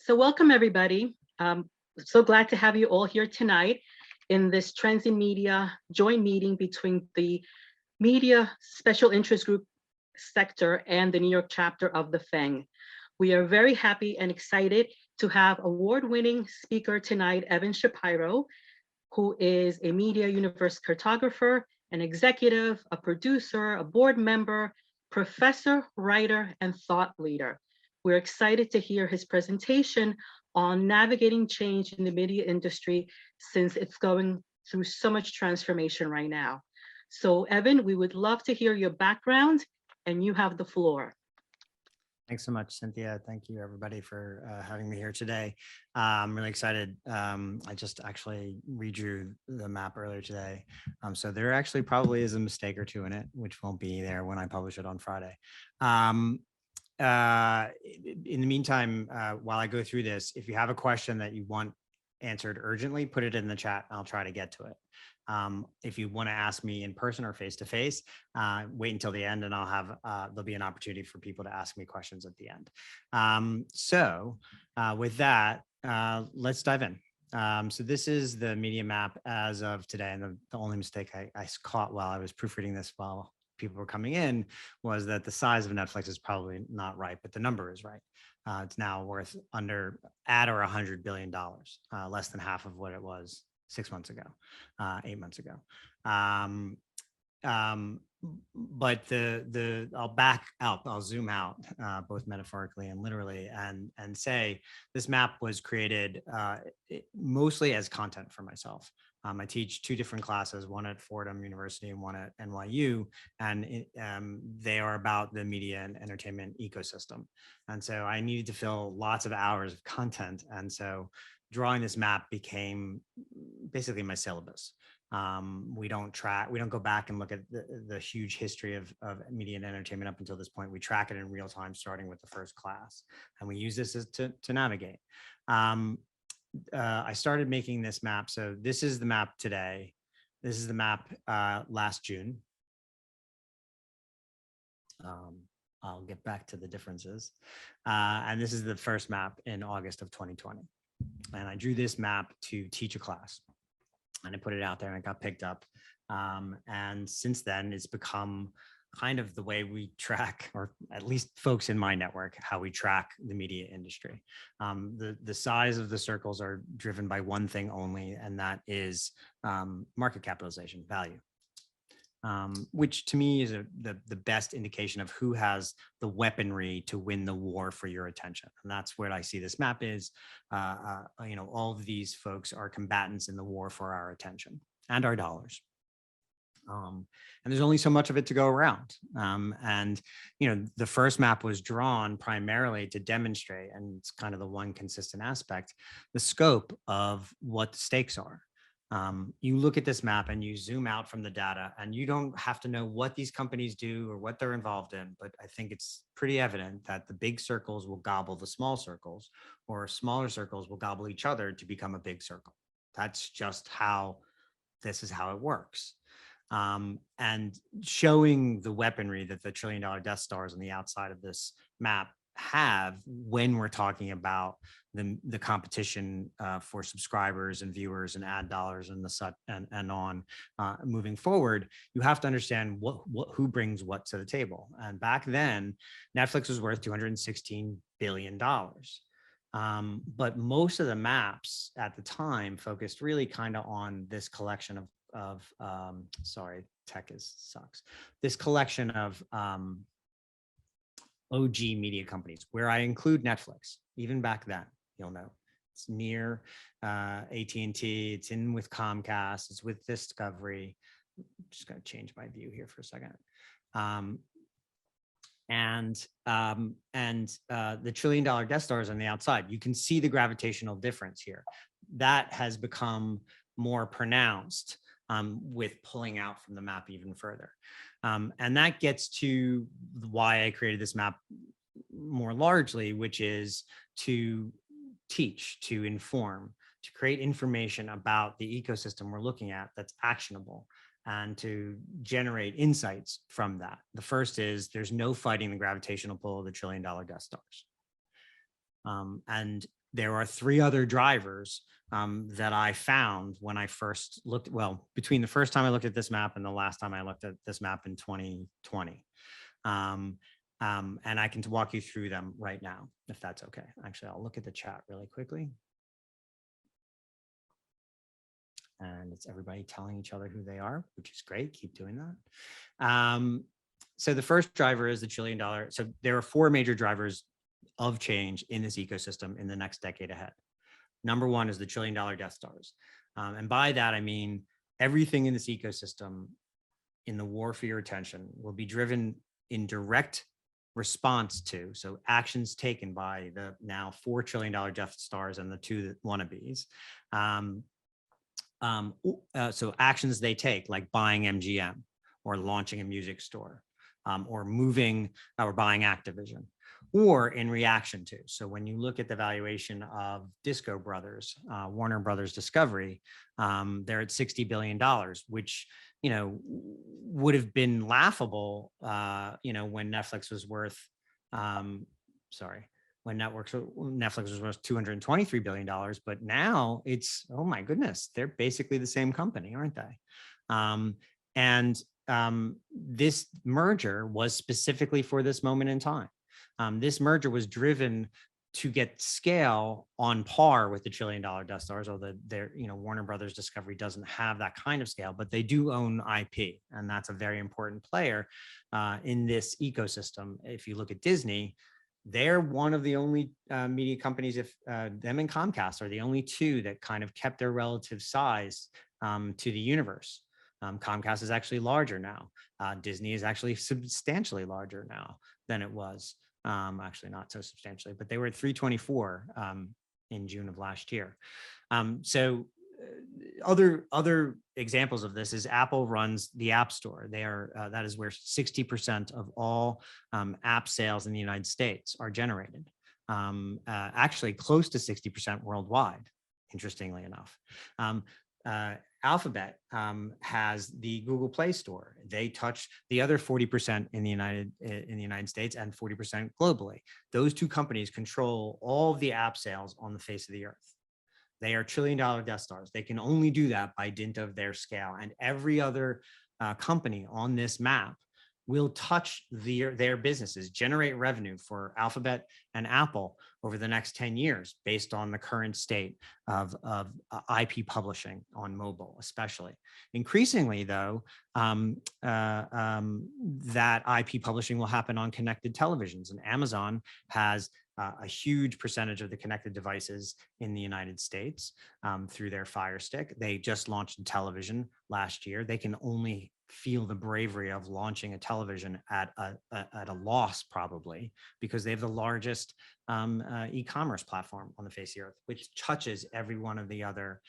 So welcome everybody. So glad to have you all here tonight in this Trends in Media joint meeting between the Media Special Interest Group sector and the New York chapter of the FENG. We are very happy and excited to have award-winning speaker tonight, Evan Shapiro, who is a Media Universe cartographer, an executive, a producer, a board member, professor, writer, and thought leader. We're excited to hear his presentation on navigating change in the media industry since it's going through so much transformation right now. So Evan, we would love to hear your background and you have the floor. Thanks so much, Cynthia. Thank you, everybody, for having me here today. I'm really excited. I just actually redrew the map earlier today. So there actually probably is a mistake or two in it, which won't be there when I publish it on Friday. In the meantime, while I go through this, if you have a question that you want answered urgently, put it in the chat and I'll try to get to it. If you want to ask me in person or face to face, wait until the end and I'll have, there'll be an opportunity for people to ask me questions at the end. With that, let's dive in. So this is the media map as of today. And the only mistake I caught while I was proofreading this while people were coming in was that the size of Netflix is probably not right, but the number is right. It's now worth at or $100 billion, less than half of what it was 6 months ago, 8 months ago. But I'll back out, I'll zoom out, both metaphorically and literally, and say this map was created mostly as content for myself. I teach two different classes, one at Fordham University and one at NYU, and they are about the media and entertainment ecosystem. And so I needed to fill lots of hours of content. And so drawing this map became basically my syllabus. We don't go back and look at the huge history of media and entertainment up until this point. We track it in real time, starting with the first class. And we use this to navigate. I started making this map. So this is the map today. This is the map last June. I'll get back to the differences. And this is the first map in August of 2020. And I drew this map to teach a class. And I put it out there and it got picked up. And since then, it's become kind of the way we track, or at least folks in my network, how we track the media industry. The size of the circles are driven by one thing only, and that is market capitalization, value. Which to me is the best indication of who has the weaponry to win the war for your attention. And that's what I see this map is. All of these folks are combatants in the war for our attention and our dollars. And there's only so much of it to go around. The first map was drawn primarily to demonstrate, and it's kind of the one consistent aspect, the scope of what the stakes are. You look at this map and you zoom out from the data, and you don't have to know what these companies do or what they're involved in, but I think it's pretty evident that the big circles will gobble the small circles, or smaller circles will gobble each other to become a big circle. That's just this is how it works. And showing the weaponry that the $1 trillion Death Stars on the outside of this map have when we're talking about the competition for subscribers and viewers and ad dollars and moving forward, you have to understand who brings what to the table. And back then, Netflix was worth $216 billion. But most of the maps at the time focused really kind of on this collection of sorry, tech sucks. This collection of OG media companies, where I include Netflix. Even back then, you'll know it's near AT&T. It's in with Comcast. It's with Discovery. I'm just going to change my view here for a second. The $1 trillion Death Stars on the outside. You can see the gravitational difference here. That has become more pronounced with pulling out from the map even further. And that gets to why I created this map more largely, which is to teach, to inform, to create information about the ecosystem we're looking at that's actionable, and to generate insights from that. The first is there's no fighting the gravitational pull of the $1 trillion Death Stars. And there are three other drivers that I found when I first looked, well, between the first time I looked at this map and the last time I looked at this map in 2020. And I can walk you through them right now, if that's okay. Actually, I'll look at the chat really quickly. And it's everybody telling each other who they are, which is great. Keep doing that. So the first driver is the $1 trillion. So there are four major drivers of change in this ecosystem in the next decade ahead. Number one is the $1 trillion Death Stars. And by that, I mean, everything in this ecosystem in the war for your attention will be driven in direct response to, so actions taken by the now $4 trillion Death Stars and the two wannabes. So actions they take, like buying MGM or launching a music store, or moving or buying Activision, or in reaction to. So when you look at the valuation of Disco Brothers, Warner Brothers Discovery, they're at $60 billion, which, you know, would have been laughable, you know, when Netflix was worth, when Netflix was worth $223 billion, but now it's, oh my goodness, they're basically the same company, aren't they? This merger was specifically for this moment in time. This merger was driven to get scale on par with the $1 trillion Death Stars, although Warner Brothers Discovery doesn't have that kind of scale, but they do own IP, and that's a very important player in this ecosystem. If you look at Disney, they're one of the only media companies, if them and Comcast are the only two that kind of kept their relative size to the universe. Comcast is actually larger now. Disney is actually substantially larger now than it was. Actually not so substantially, but they were at 324 in June of last year. Other examples of this is Apple runs the App Store. That is where 60% of all app sales in the United States are generated. Actually close to 60% worldwide, interestingly enough. Alphabet has the Google Play Store. They touch the other 40% in the United States and 40% globally. Those two companies control all of the app sales on the face of the earth. They are $1 trillion Death Stars. They can only do that by dint of their scale. And every other company on this map will touch their businesses, generate revenue for Alphabet and Apple over the next 10 years, based on the current state of IP publishing on mobile, especially. Increasingly, though, that IP publishing will happen on connected televisions, and Amazon has a huge percentage of the connected devices in the United States through their Fire Stick. They just launched a television last year. They can only feel the bravery of launching a television at a loss, probably, because they have the largest e-commerce platform on the face of the earth, which touches every one of the other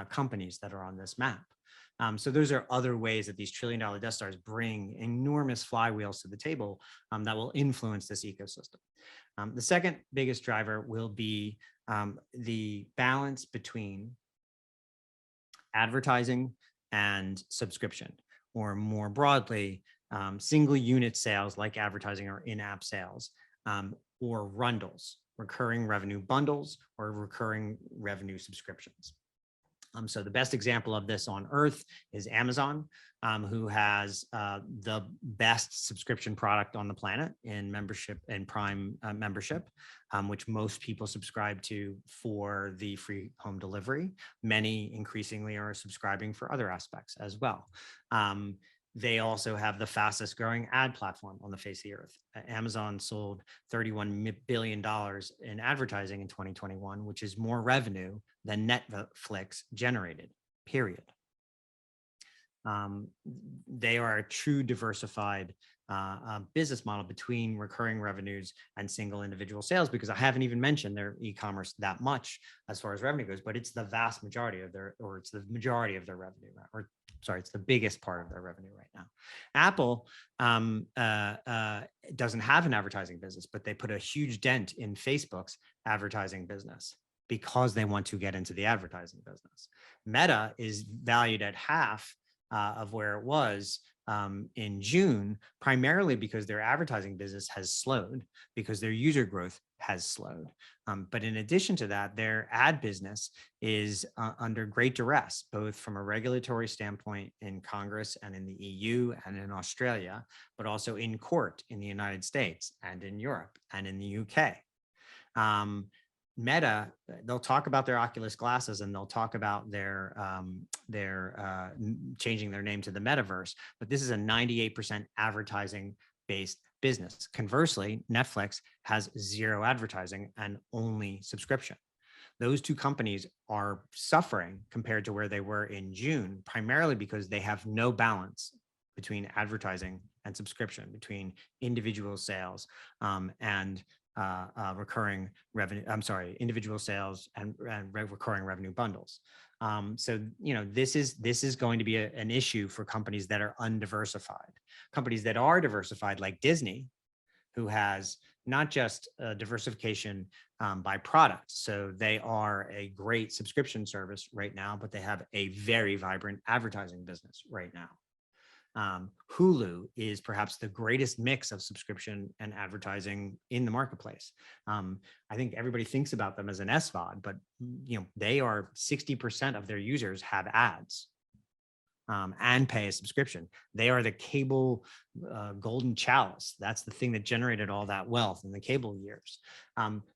companies that are on this map. So those are other ways that these $1 trillion Death Stars bring enormous flywheels to the table that will influence this ecosystem. The second biggest driver will be the balance between advertising and subscription, or more broadly, single unit sales like advertising or in-app sales, or rundles, recurring revenue bundles, or recurring revenue subscriptions. So the best example of this on earth is Amazon, who has the best subscription product on the planet in membership and Prime membership, which most people subscribe to for the free home delivery. Many increasingly are subscribing for other aspects as well. They also have the fastest growing ad platform on the face of the earth. Amazon sold $31 billion in advertising in 2021, which is more revenue than Netflix generated, period. They are a true diversified business model between recurring revenues and single individual sales, because I haven't even mentioned their e-commerce that much as far as revenue goes, but it's the vast majority of it's the majority of their revenue, or sorry, it's the biggest part of their revenue right now. Apple doesn't have an advertising business, but they put a huge dent in Facebook's advertising business because they want to get into the advertising business. Meta is valued at half of where it was in June, primarily because their advertising business has slowed, because their user growth has slowed. But in addition to that, their ad business is under great duress, both from a regulatory standpoint in Congress and in the EU and in Australia, but also in court in the United States and in Europe and in the UK. Meta, they'll talk about their Oculus glasses and they'll talk about their changing their name to the metaverse, but this is a 98% advertising based business. Conversely, Netflix has zero advertising and only subscription. Those two companies are suffering compared to where they were in June, primarily because they have no balance between advertising and subscription, between individual sales and recurring revenue. I'm sorry, individual sales and recurring revenue bundles. So, you know, this is going to be an issue for companies that are undiversified. Companies that are diversified, like Disney, who has not just diversification by product. So they are a great subscription service right now, but they have a very vibrant advertising business right now. Hulu is perhaps the greatest mix of subscription and advertising in the marketplace. I think everybody thinks about them as an SVOD, but you know, they are 60% of their users have ads and pay a subscription. They are the cable golden chalice. That's the thing that generated all that wealth in the cable years.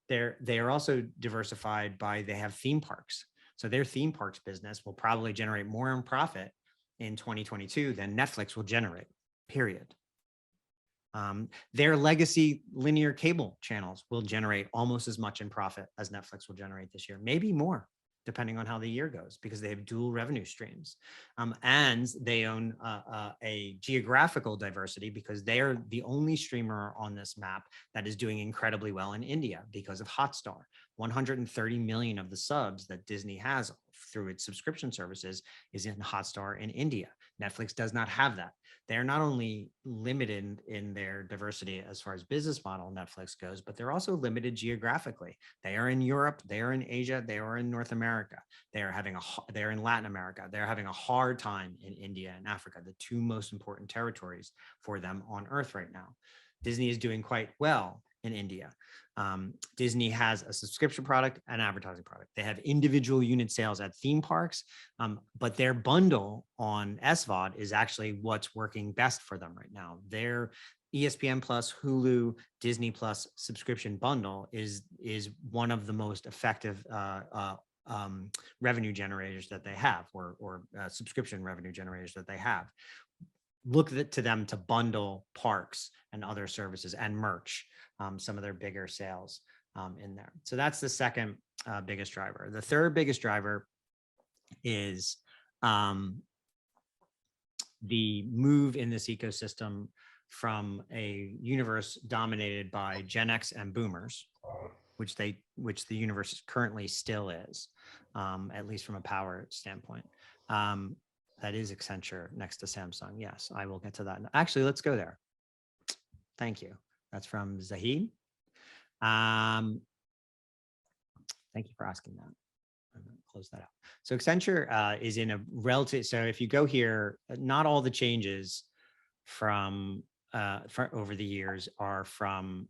They are also diversified by, they have theme parks. So their theme parks business will probably generate more in profit in 2022 than Netflix will generate, period. Their legacy linear cable channels will generate almost as much in profit as Netflix will generate this year, maybe more, depending on how the year goes, because they have dual revenue streams. And they own a geographical diversity, because they are the only streamer on this map that is doing incredibly well in India because of Hotstar. 130 million of the subs that Disney has through its subscription services is in Hotstar in India. Netflix does not have that. They're not only limited in their diversity as far as business model Netflix goes, but they're also limited geographically. They are in Europe, they are in Asia, they are in North America. They're in Latin America. They're having a hard time in India and Africa, the two most important territories for them on Earth right now. Disney is doing quite well in India. Disney has a subscription product and advertising product. They have individual unit sales at theme parks, but their bundle on SVOD is actually what's working best for them right now. Their ESPN Plus, Hulu, Disney Plus subscription bundle is one of the most effective revenue generators that they have, or subscription revenue generators that they have. Look to them to bundle parks and other services and merch, some of their bigger sales in there. So that's the second biggest driver. The third biggest driver is the move in this ecosystem from a universe dominated by Gen X and boomers, which the universe currently still is, at least from a power standpoint. That is Accenture next to Samsung. Yes, I will get to that. Actually, let's go there. Thank you. That's from Zahid. Thank you for asking that. I'm going to close that out. So Accenture is in a relative, so if you go here, not all the changes from over the years are from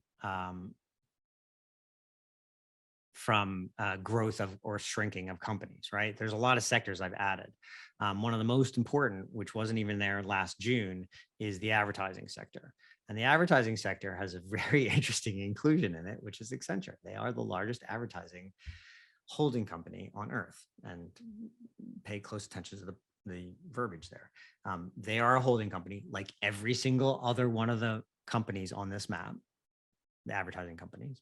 growth of or shrinking of companies, right? There's a lot of sectors I've added. One of the most important, which wasn't even there last June, is the advertising sector. And the advertising sector has a very interesting inclusion in it, which is Accenture. They are the largest advertising holding company on earth, and pay close attention to the verbiage there. They are a holding company like every single other one of the companies on this map, the advertising companies.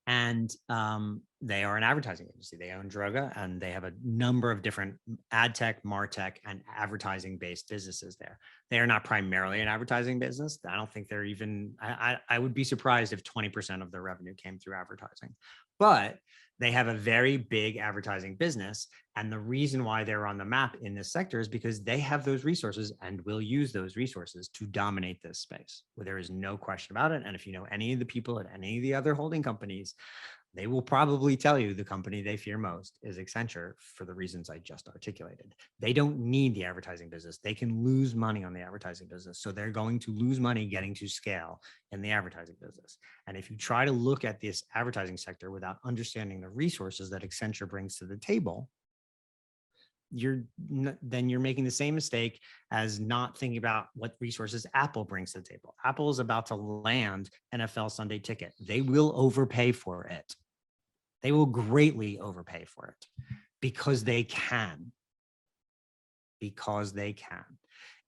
And they are an advertising agency. They own Droga, and they have a number of different ad tech, martech, and advertising based businesses there. They are not primarily an advertising business. I don't think they're even, I would be surprised if 20% of their revenue came through advertising, but they have a very big advertising business. And the reason why they're on the map in this sector is because they have those resources and will use those resources to dominate this space, where there is no question about it. And if you know any of the people at any of the other holding companies, They will probably tell you the company they fear most is Accenture for the reasons I just articulated. They don't need the advertising business. They can lose money on the advertising business. So they're going to lose money getting to scale in the advertising business. And if you try to look at this advertising sector without understanding the resources that Accenture brings to the table, then you're making the same mistake as not thinking about what resources Apple brings to the table. Apple is about to land NFL Sunday Ticket. They will overpay for it. They will greatly overpay for it because they can. Because they can.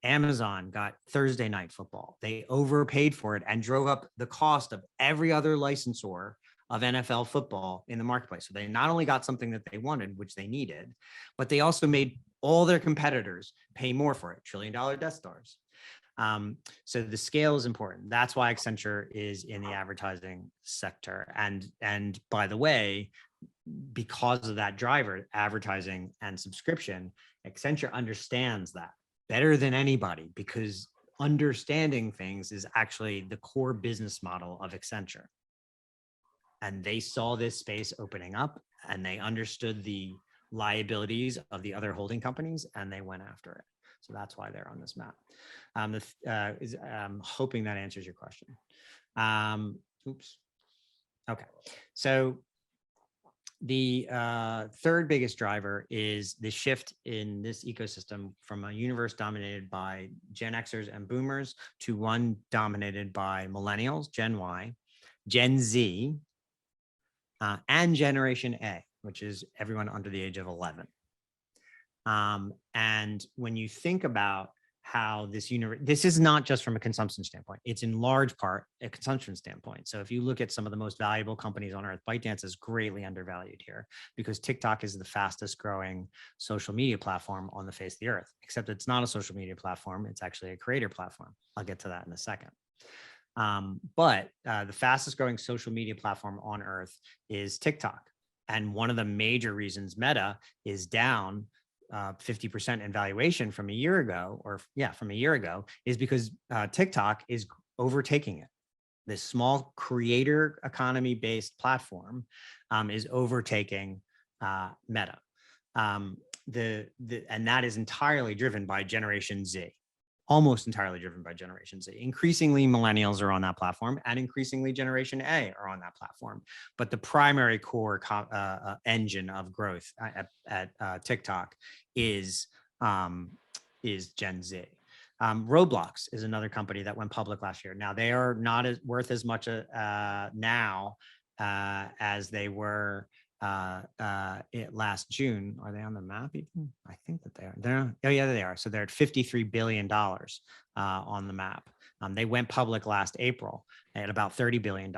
Amazon got Thursday Night Football. They overpaid for it and drove up the cost of every other licensor of NFL football in the marketplace. So they not only got something that they wanted, which they needed, but they also made all their competitors pay more for it. $1 trillion Death Stars. So the scale is important. That's why Accenture is in the advertising sector. And by the way, because of that driver, advertising and subscription, Accenture understands that better than anybody, because understanding things is actually the core business model of Accenture. And they saw this space opening up and they understood the liabilities of the other holding companies and they went after it. So that's why they're on this map. I'm hoping that answers your question. Oops. Okay. So the third biggest driver is the shift in this ecosystem from a universe dominated by Gen Xers and Boomers to one dominated by Millennials, Gen Y, Gen Z, and Generation A, which is everyone under the age of 11. And when you think about how this universe, this is not just from a consumption standpoint, it's in large part a consumption standpoint. So if you look at some of the most valuable companies on earth, ByteDance is greatly undervalued here because TikTok is the fastest growing social media platform on the face of the earth, except it's not a social media platform. It's actually a creator platform. I'll get to that in a second. But the fastest growing social media platform on earth is TikTok. And one of the major reasons Meta is down 50% in valuation from a year ago, is because TikTok is overtaking it. This small creator economy based platform is overtaking Meta. And that is entirely driven by Generation Z. Almost entirely driven by Generation Z. Increasingly, millennials are on that platform, and increasingly Generation A are on that platform. But the primary core engine of growth at TikTok is Gen Z. Roblox is another company that went public last year. Now they are not worth as much now as they were last June. Are they on the map even? I think that they are. Oh yeah, they are. So they're at $53 billion on the map. They went public last April at about $30 billion,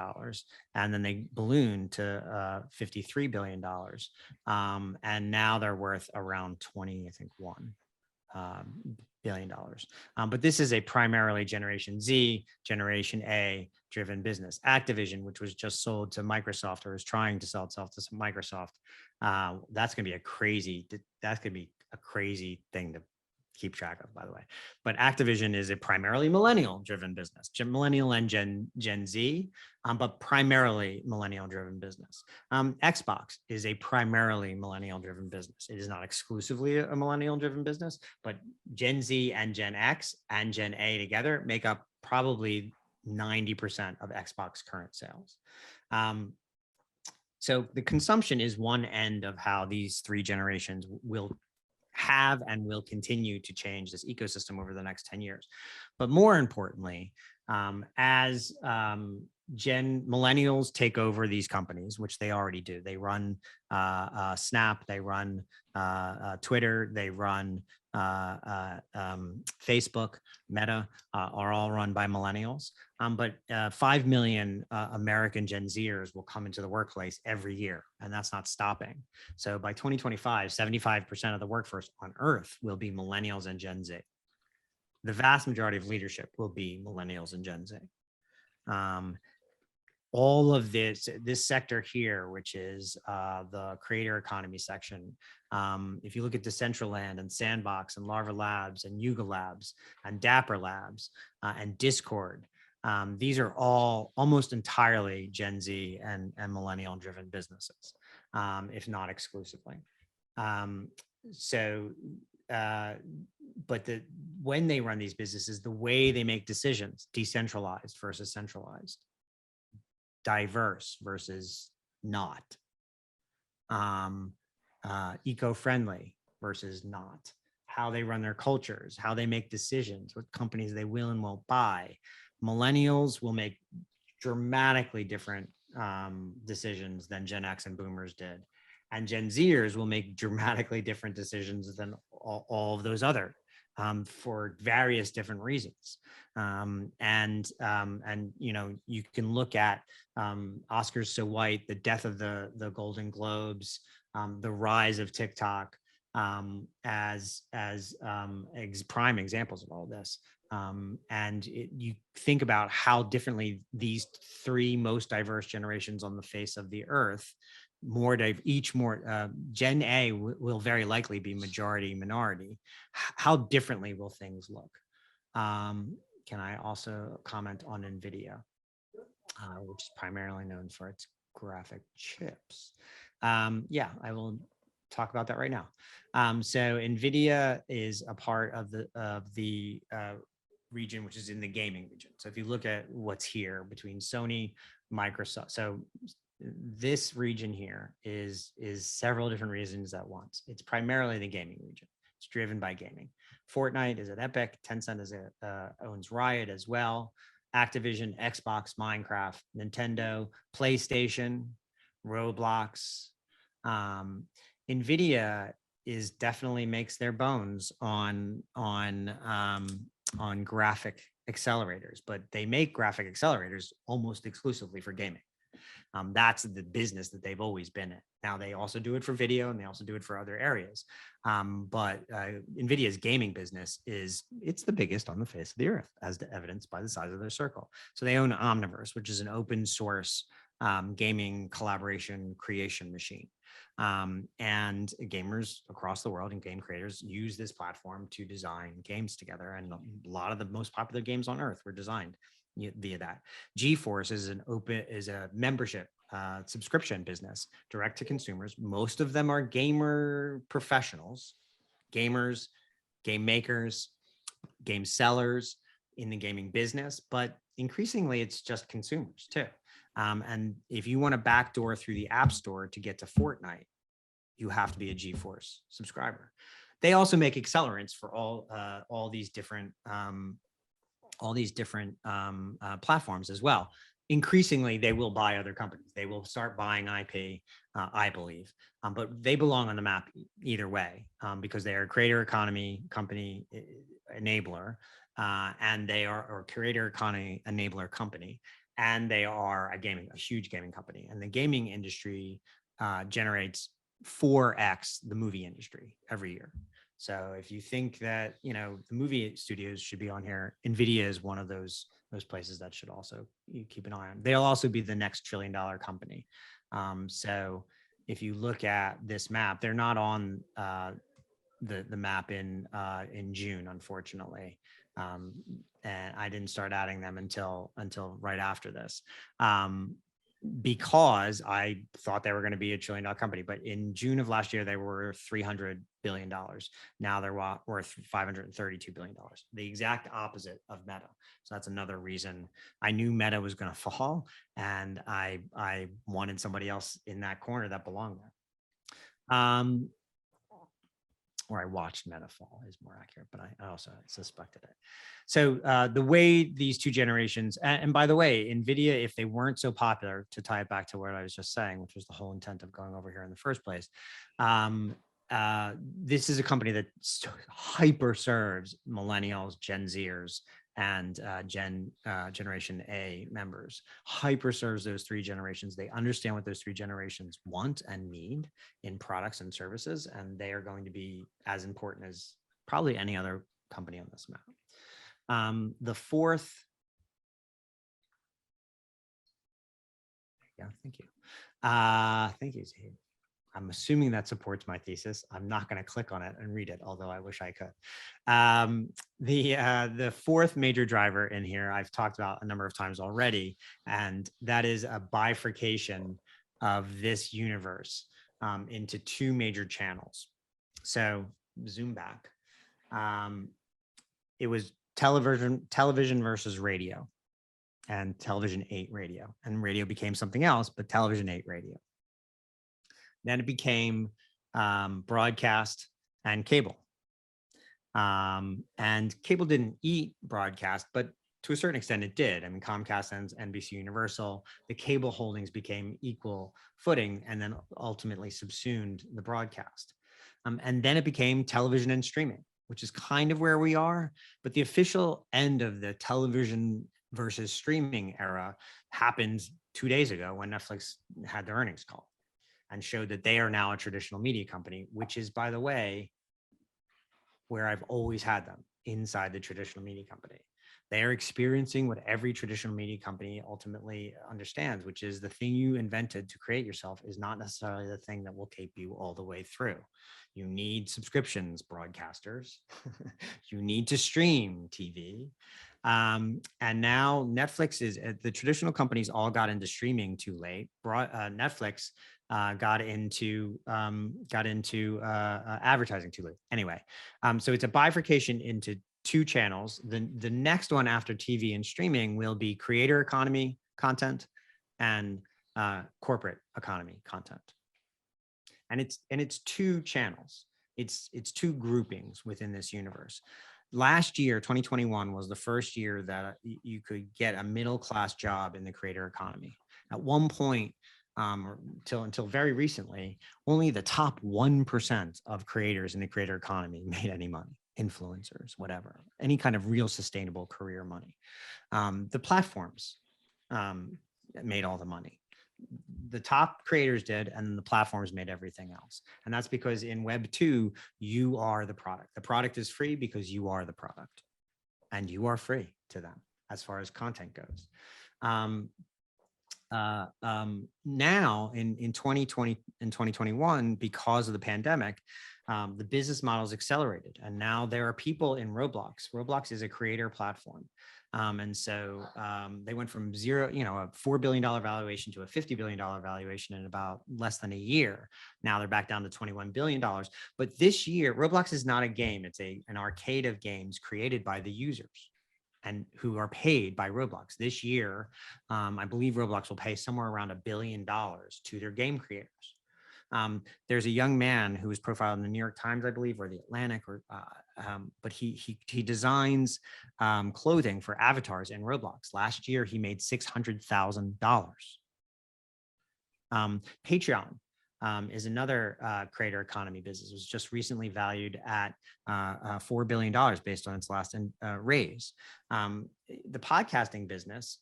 and then they ballooned to $53 billion. And now they're worth around 20, I think, $1 billion. But this is a primarily Generation Z, Generation A driven business. Activision, which was just sold to Microsoft or is trying to sell itself to Microsoft, that's going to be a crazy thing to keep track of, by the way. But Activision is a primarily millennial driven business, millennial and Gen Z, but primarily millennial driven business. Xbox is a primarily millennial driven business. It is not exclusively a millennial driven business, but Gen Z and Gen X and Gen A together make up probably 90% of Xbox current sales. So the consumption is one end of how these three generations will have and will continue to change this ecosystem over the next 10 years. But more importantly, as millennials take over these companies, which they already do, they run Snap, they run Twitter, they run Facebook, Meta, are all run by millennials. But 5 million American Gen Zers will come into the workplace every year, and that's not stopping. So by 2025, 75% of the workforce on Earth will be millennials and Gen Z. The vast majority of leadership will be millennials and Gen Z. All of this sector here, which is the creator economy section, if you look at Decentraland and Sandbox and Larva Labs and Yuga Labs and Dapper Labs and Discord, These are all almost entirely Gen Z and millennial driven businesses, if not exclusively. But when they run these businesses, the way they make decisions, decentralized versus centralized, diverse versus not, eco-friendly versus not, how they run their cultures, how they make decisions, what companies they will and won't buy. Millennials will make dramatically different decisions than Gen X and boomers did. And Gen Zers will make dramatically different decisions than all of those other for various different reasons. And you know, you can look at Oscars So White, the death of the Golden Globes, the rise of TikTok as prime examples of all this. You think about how differently these three most diverse generations on the face of the earth, Gen A will very likely be majority minority. How differently will things look? Can I also comment on NVIDIA, which is primarily known for its graphic chips? Yeah, I will talk about that right now. So NVIDIA is a part of the region, which is in the gaming region. So if you look at what's here between Sony, Microsoft, so this region here is several different reasons at once. It's primarily the gaming region. It's driven by gaming. Fortnite is at Epic. Tencent owns Riot as well. Activision, Xbox, Minecraft, Nintendo, PlayStation, Roblox. NVIDIA is definitely makes their bones on graphic accelerators, but they make graphic accelerators almost exclusively for gaming. That's the business that they've always been in. Now they also do it for video and they also do it for other areas. But NVIDIA's gaming business it's the biggest on the face of the earth, as evidenced by the size of their circle. So they own Omniverse, which is an open source gaming collaboration creation machine. And gamers across the world and game creators use this platform to design games together. And a lot of the most popular games on earth were designed via that. GeForce is a membership subscription business direct to consumers. Most of them are gamer professionals, gamers, game makers, game sellers in the gaming business, but increasingly it's just consumers too. And if you want to backdoor through the App Store to get to Fortnite, you have to be a GeForce subscriber. They also make accelerants for all these different platforms as well. Increasingly, they will buy other companies. They will start buying IP, I believe, but they belong on the map either way because they are a creator economy company enabler, and they are a creator economy enabler company, and they are a huge gaming company. And the gaming industry generates 4x the movie industry every year. So if you think that, you know, the movie studios should be on here, NVIDIA is one of those places that should also keep an eye on. They'll also be the next $1 trillion company. So if you look at this map, they're not on the map in June, unfortunately. And I didn't start adding them until right after this. Because I thought they were going to be a $1 trillion company. But in June of last year, they were $300 billion. Now they're worth $532 billion, the exact opposite of Meta. So that's another reason I knew Meta was going to fall. And I wanted somebody else in that corner that belonged there. Or I watched Meta fall is more accurate, but I also suspected it. So the way these two generations, and by the way, NVIDIA, if they weren't so popular, to tie it back to what I was just saying, which was the whole intent of going over here in the first place, this is a company that hyper serves millennials, Gen Zers, and Generation A members. Hyper serves those three generations. They understand what those three generations want and need in products and services, and they are going to be as important as probably any other company on this map. The fourth, yeah, thank you, Zaid. I'm assuming that supports my thesis. I'm not going to click on it and read it, although I wish I could. The fourth major driver in here, I've talked about a number of times already, and that is a bifurcation of this universe into two major channels. So zoom back. It was television versus radio, and television ate radio, and radio became something else, but television ate radio. Then it became broadcast and cable. And cable didn't eat broadcast, but to a certain extent it did. I mean, Comcast and NBC Universal, the cable holdings became equal footing and then ultimately subsumed the broadcast. And then it became television and streaming, which is kind of where we are. But the official end of the television versus streaming era happened 2 days ago when Netflix had their earnings call and showed that they are now a traditional media company, which is, by the way, where I've always had them, inside the traditional media company. They are experiencing what every traditional media company ultimately understands, which is the thing you invented to create yourself is not necessarily the thing that will keep you all the way through. You need subscriptions, broadcasters. You need to stream TV. And now Netflix is, the traditional companies all got into streaming too late. Netflix got into advertising too late. Anyway, so it's a bifurcation into two channels. The next one after TV and streaming will be creator economy content and corporate economy content. And it's two channels. It's two groupings within this universe. Last year, 2021, was the first year that you could get a middle-class job in the creator economy. At one point, until very recently, only the top 1% of creators in the creator economy made any money. Influencers, whatever, any kind of real sustainable career money. The platforms made all the money. The top creators did, and the platforms made everything else. And that's because in Web 2, you are the product. The product is free because you are the product, and you are free to them as far as content goes. Now in 2020 and 2021, because of the pandemic, the business models accelerated, and now there are people in Roblox. Roblox is a creator platform. And so they went from zero, a $4 billion valuation to a $50 billion valuation in about less than a year. Now they're back down to $21 billion. But this year, Roblox is not a game. It's an arcade of games created by the users and who are paid by Roblox. This year, I believe Roblox will pay somewhere around $1 billion to their game creators. There's a young man who was profiled in the New York Times, I believe, or the Atlantic, but he designs clothing for avatars in Roblox. Last year, he made $600,000. Patreon is another creator economy business. It was just recently valued at $4 billion based on its last raise. The podcasting business,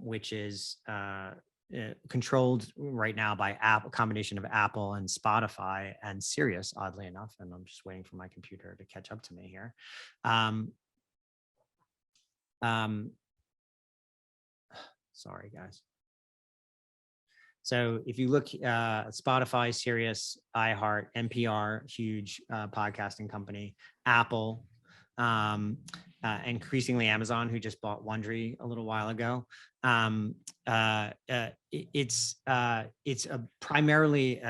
which is controlled right now by a combination of Apple and Spotify and Sirius, oddly enough, and I'm just waiting for my computer to catch up to me here. Sorry, guys. So if you look at Spotify, Sirius, iHeart, NPR, huge podcasting company, Apple, increasingly Amazon, who just bought Wondery a little while ago. It's primarily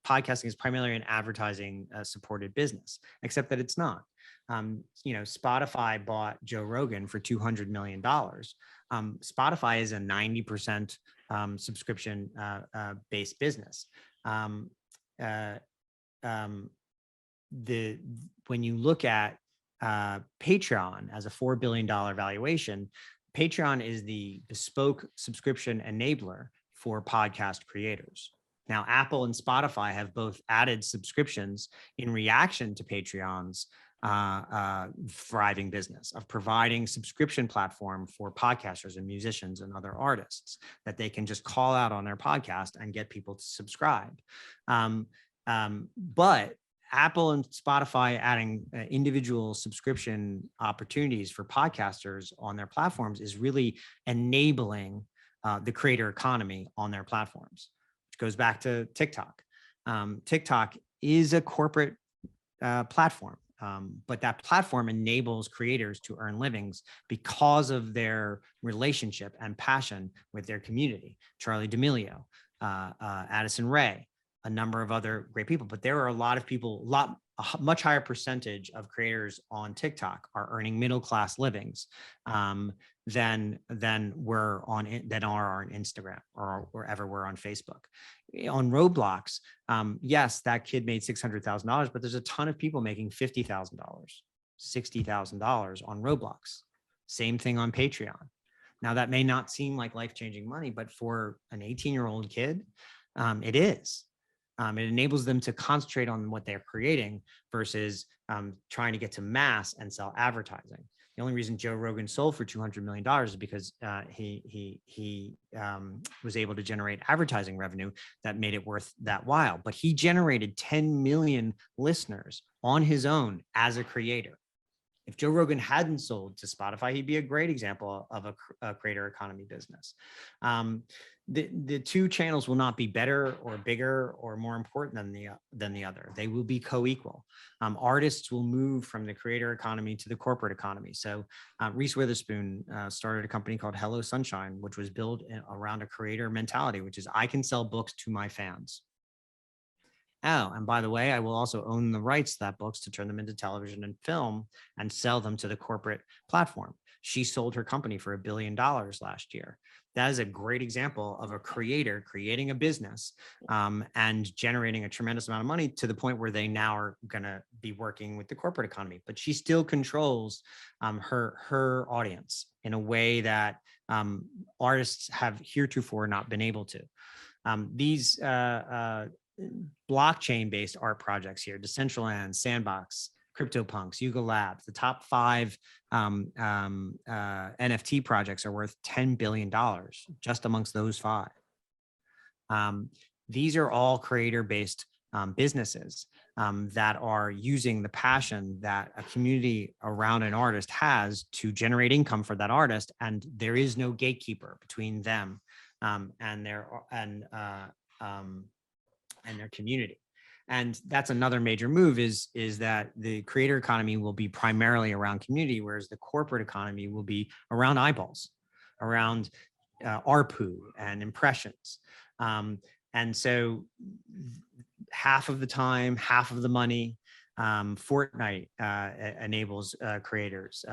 podcasting is primarily an advertising supported business, except that it's not. Spotify bought Joe Rogan for $200 million. Spotify is a 90% subscription based business. When you look at Patreon as a $4 billion valuation, Patreon is the bespoke subscription enabler for podcast creators. Now, Apple and Spotify have both added subscriptions in reaction to Patreon's thriving business of providing subscription platform for podcasters and musicians and other artists that they can just call out on their podcast and get people to subscribe. But Apple and Spotify adding individual subscription opportunities for podcasters on their platforms is really enabling the creator economy on their platforms, which goes back to TikTok. TikTok is a corporate platform. But that platform enables creators to earn livings because of their relationship and passion with their community. Charlie D'Amelio, Addison Rae, a number of other great people. But there are a lot of people, a much higher percentage of creators on TikTok are earning middle-class livings than are on Instagram or wherever we're on Facebook. On Roblox, yes, that kid made $600,000, but there's a ton of people making $50,000, $60,000 on Roblox. Same thing on Patreon. Now, that may not seem like life-changing money, but for an 18-year-old kid, it is. It enables them to concentrate on what they're creating versus trying to get to mass and sell advertising. The only reason Joe Rogan sold for $200 million is because he was able to generate advertising revenue that made it worth that while. But he generated 10 million listeners on his own as a creator. If Joe Rogan hadn't sold to Spotify, he'd be a great example of a creator economy business. The two channels will not be better or bigger or more important than the other. They will be co-equal. Artists will move from the creator economy to the corporate economy. So Reese Witherspoon started a company called Hello Sunshine, which was built around a creator mentality, which is I can sell books to my fans. Oh, and by the way, I will also own the rights to that books to turn them into television and film and sell them to the corporate platform. She sold her company for $1 billion last year. That is a great example of a creator creating a business and generating a tremendous amount of money to the point where they now are going to be working with the corporate economy. But she still controls her audience in a way that artists have heretofore not been able to. These blockchain-based art projects here, Decentraland, Sandbox, CryptoPunks, Yuga Labs, the top 5 NFT projects are worth $10 billion just amongst those 5. These are all creator-based businesses that are using the passion that a community around an artist has to generate income for that artist, and there is no gatekeeper between them and their community. And that's another major move is that the creator economy will be primarily around community, whereas the corporate economy will be around eyeballs, around ARPU and impressions. And so half of the time, half of the money, Fortnite enables creators.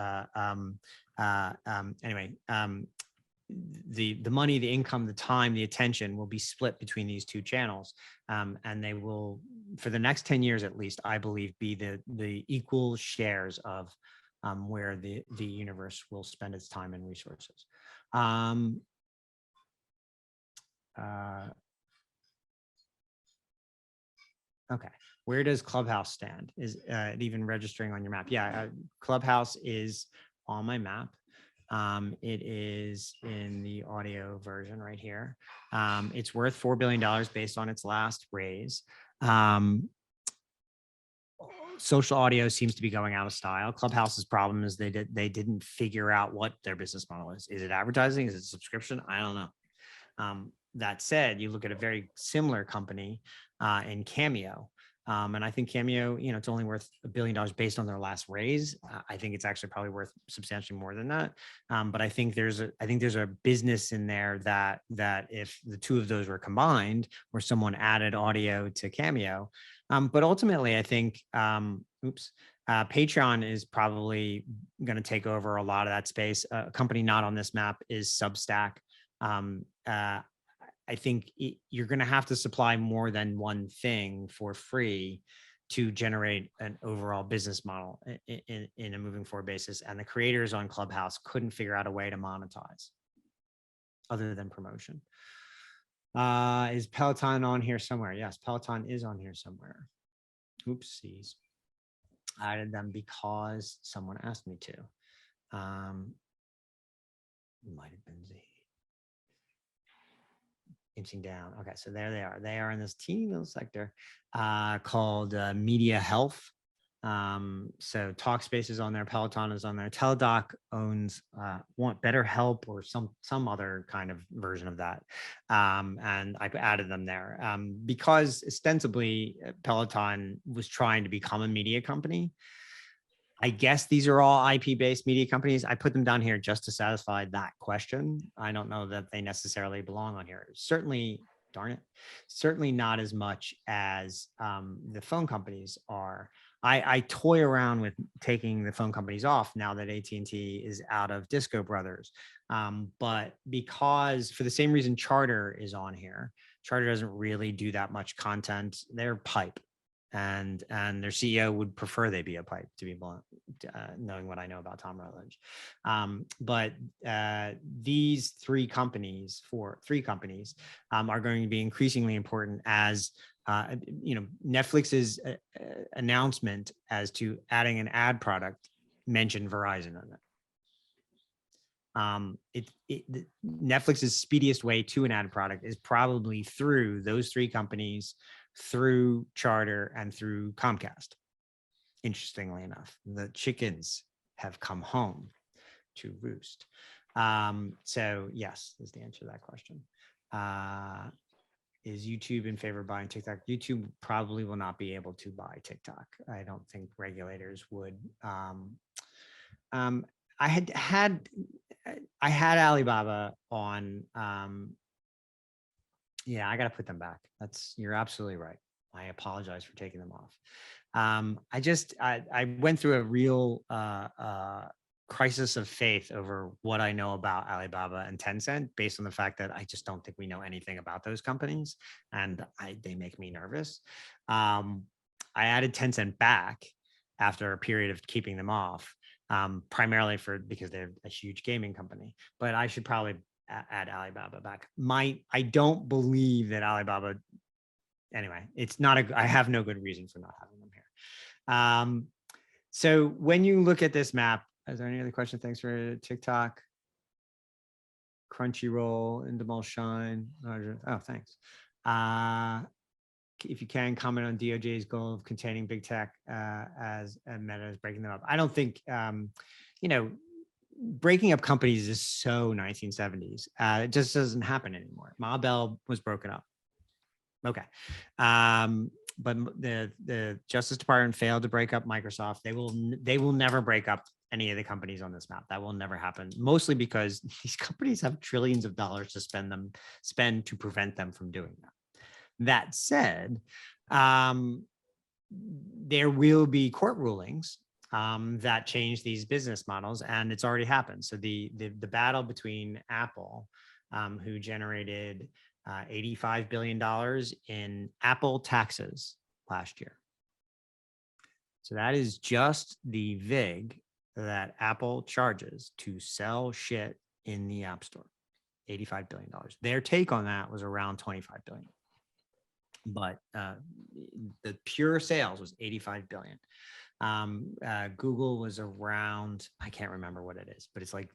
The money, the income, the time, the attention will be split between these two channels. And they will, for the next 10 years at least, I believe, be the equal shares of where the universe will spend its time and resources. Okay, where does Clubhouse stand? Is it even registering on your map? Yeah, Clubhouse is on my map. It is in the audio version right here. It's worth $4 billion based on its last raise. Social audio seems to be going out of style. Clubhouse's problem is they didn't figure out what their business model is. Is it advertising? Is it subscription? I don't know. That said, you look at a very similar company in Cameo. And I think Cameo, it's only worth $1 billion based on their last raise. I think it's actually probably worth substantially more than that. But I think there's a business in there that if the two of those were combined, where someone added audio to Cameo. But ultimately, I think, Patreon is probably going to take over a lot of that space. A company not on this map is Substack. I think you're going to have to supply more than one thing for free to generate an overall business model in a moving forward basis. And the creators on Clubhouse couldn't figure out a way to monetize other than promotion. Is Peloton on here somewhere? Yes, Peloton is on here somewhere. Oopsies. I added them because someone asked me to. Might have been Z. Inching down. Okay, so there they are. They are in this teeny little sector called media health. So Talkspace is on there, Peloton is on there. Teladoc owns Want Better Help or some other kind of version of that. And I've added them there because ostensibly Peloton was trying to become a media company. I guess these are all IP-based media companies. I put them down here just to satisfy that question. I don't know that they necessarily belong on here. Certainly, darn it, certainly not as much as the phone companies are. I toy around with taking the phone companies off now that AT&T is out of Disco Brothers. But because for the same reason Charter is on here, Charter doesn't really do that much content. They're pipe. And their CEO would prefer they be a pipe, to be blunt, knowing what I know about Tom Rutledge. But these three companies are going to be increasingly important as Netflix's announcement as to adding an ad product mentioned Verizon in it. Netflix's speediest way to an ad product is probably through those three companies, through Charter and through Comcast. Interestingly enough, the chickens have come home to roost. So yes, is the answer to that question. Is YouTube in favor of buying TikTok? YouTube probably will not be able to buy TikTok. I don't think regulators would. I had Alibaba on. Yeah, I got to put them back. You're absolutely right. I apologize for taking them off. I went through a real crisis of faith over what I know about Alibaba and Tencent, based on the fact that I just don't think we know anything about those companies, and they make me nervous. I added Tencent back after a period of keeping them off, primarily because they're a huge gaming company. But I should probably add Alibaba back. I don't believe that Alibaba. Anyway, it's not I have no good reason for not having them here. So when you look at this map, is there any other question? Thanks for TikTok, Crunchyroll, Endemol Shine. Oh, thanks. If you can comment on DOJ's goal of containing big tech as Meta is breaking them up. I don't think, breaking up companies is so 1970s. It just doesn't happen anymore. Ma Bell was broken up. Okay. But the Justice Department failed to break up Microsoft. They will never break up any of the companies on this map. That will never happen, mostly because these companies have trillions of dollars to spend to prevent them from doing that. That said, there will be court rulings that change these business models, and it's already happened. So the battle between Apple, who generated $85 billion in Apple taxes last year. So that is just the VIG that Apple charges to sell shit in the App Store, $85 billion. Their take on that was around $25 billion. But the pure sales was $85 billion. Google was around, I can't remember what it is, but it's like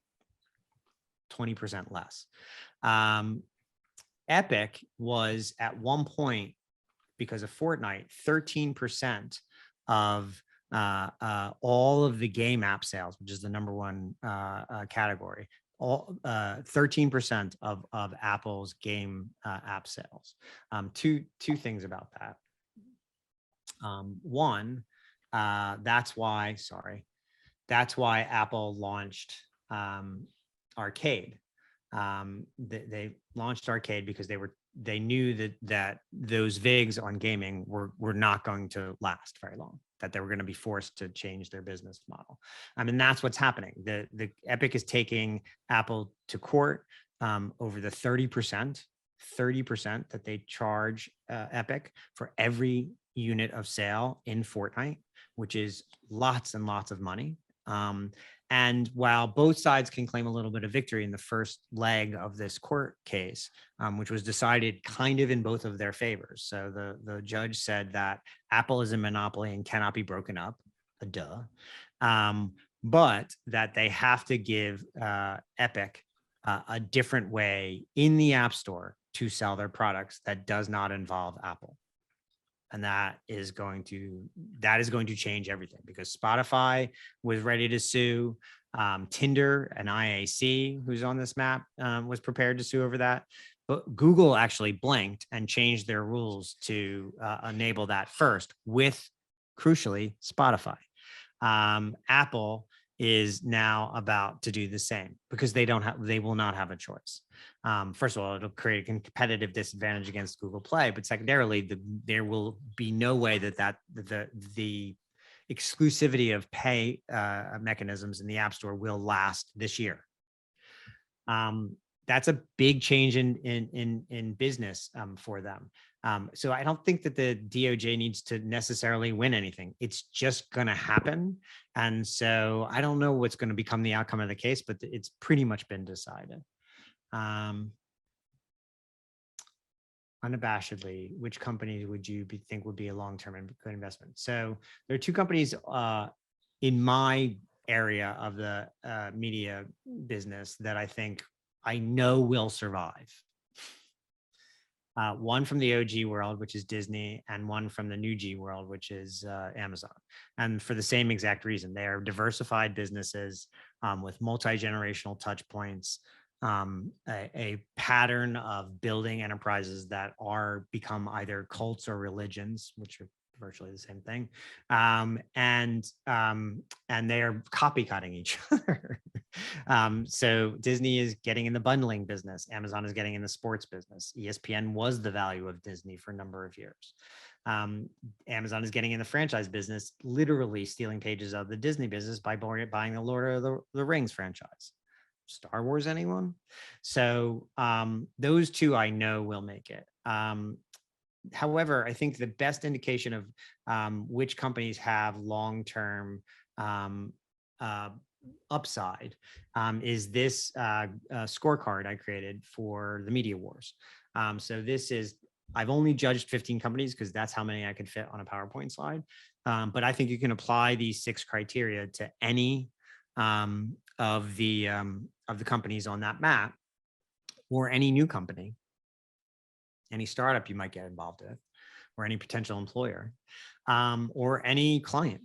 20% less. Epic was at one point, because of Fortnite, 13% of all of the game app sales, which is the number one category. 13% of Apple's game app sales. Two things about that. One, that's why Apple launched Arcade. They launched Arcade because they knew that those VIGs on gaming were not going to last very long, that they were going to be forced to change their business model. I mean, that's what's happening. The Epic is taking Apple to court over the 30% that they charge Epic for every unit of sale in Fortnite, which is lots and lots of money. And while both sides can claim a little bit of victory in the first leg of this court case, which was decided kind of in both of their favors. So the judge said that Apple is a monopoly and cannot be broken up, but that they have to give Epic a different way in the App Store to sell their products that does not involve Apple. And that is going to change everything, because Spotify was ready to sue. Tinder and IAC, who's on this map, was prepared to sue over that. But Google actually blinked and changed their rules to enable that first, with, crucially, Spotify. Apple is now about to do the same, because they will not have a choice. First of all, it'll create a competitive disadvantage against Google Play, but secondarily, there will be no way that the exclusivity of pay mechanisms in the App Store will last this year. That's a big change in business for them. So I don't think that the DOJ needs to necessarily win anything. It's just going to happen. And so I don't know what's going to become the outcome of the case, but it's pretty much been decided. Unabashedly, which companies would you think would be a long-term and good investment? So there are two companies in my area of the media business that I know will survive. One from the OG world, which is Disney, and one from the new G world, which is Amazon. And for the same exact reason, they are diversified businesses with multi-generational touch points, a pattern of building enterprises that become either cults or religions, which are virtually the same thing, and they are copycatting each other. So Disney is getting in the bundling business. Amazon is getting in the sports business. ESPN was the value of Disney for a number of years. Amazon is getting in the franchise business, literally stealing pages of the Disney business by buying the Lord of the Rings franchise. Star Wars, anyone? So those two I know will make it. However, I think the best indication of which companies have long-term upside is this scorecard I created for the media wars. So I've only judged 15 companies because that's how many I could fit on a PowerPoint slide. But I think you can apply these 6 criteria to any of the companies on that map, or any new company, any startup you might get involved with, or any potential employer, or any client,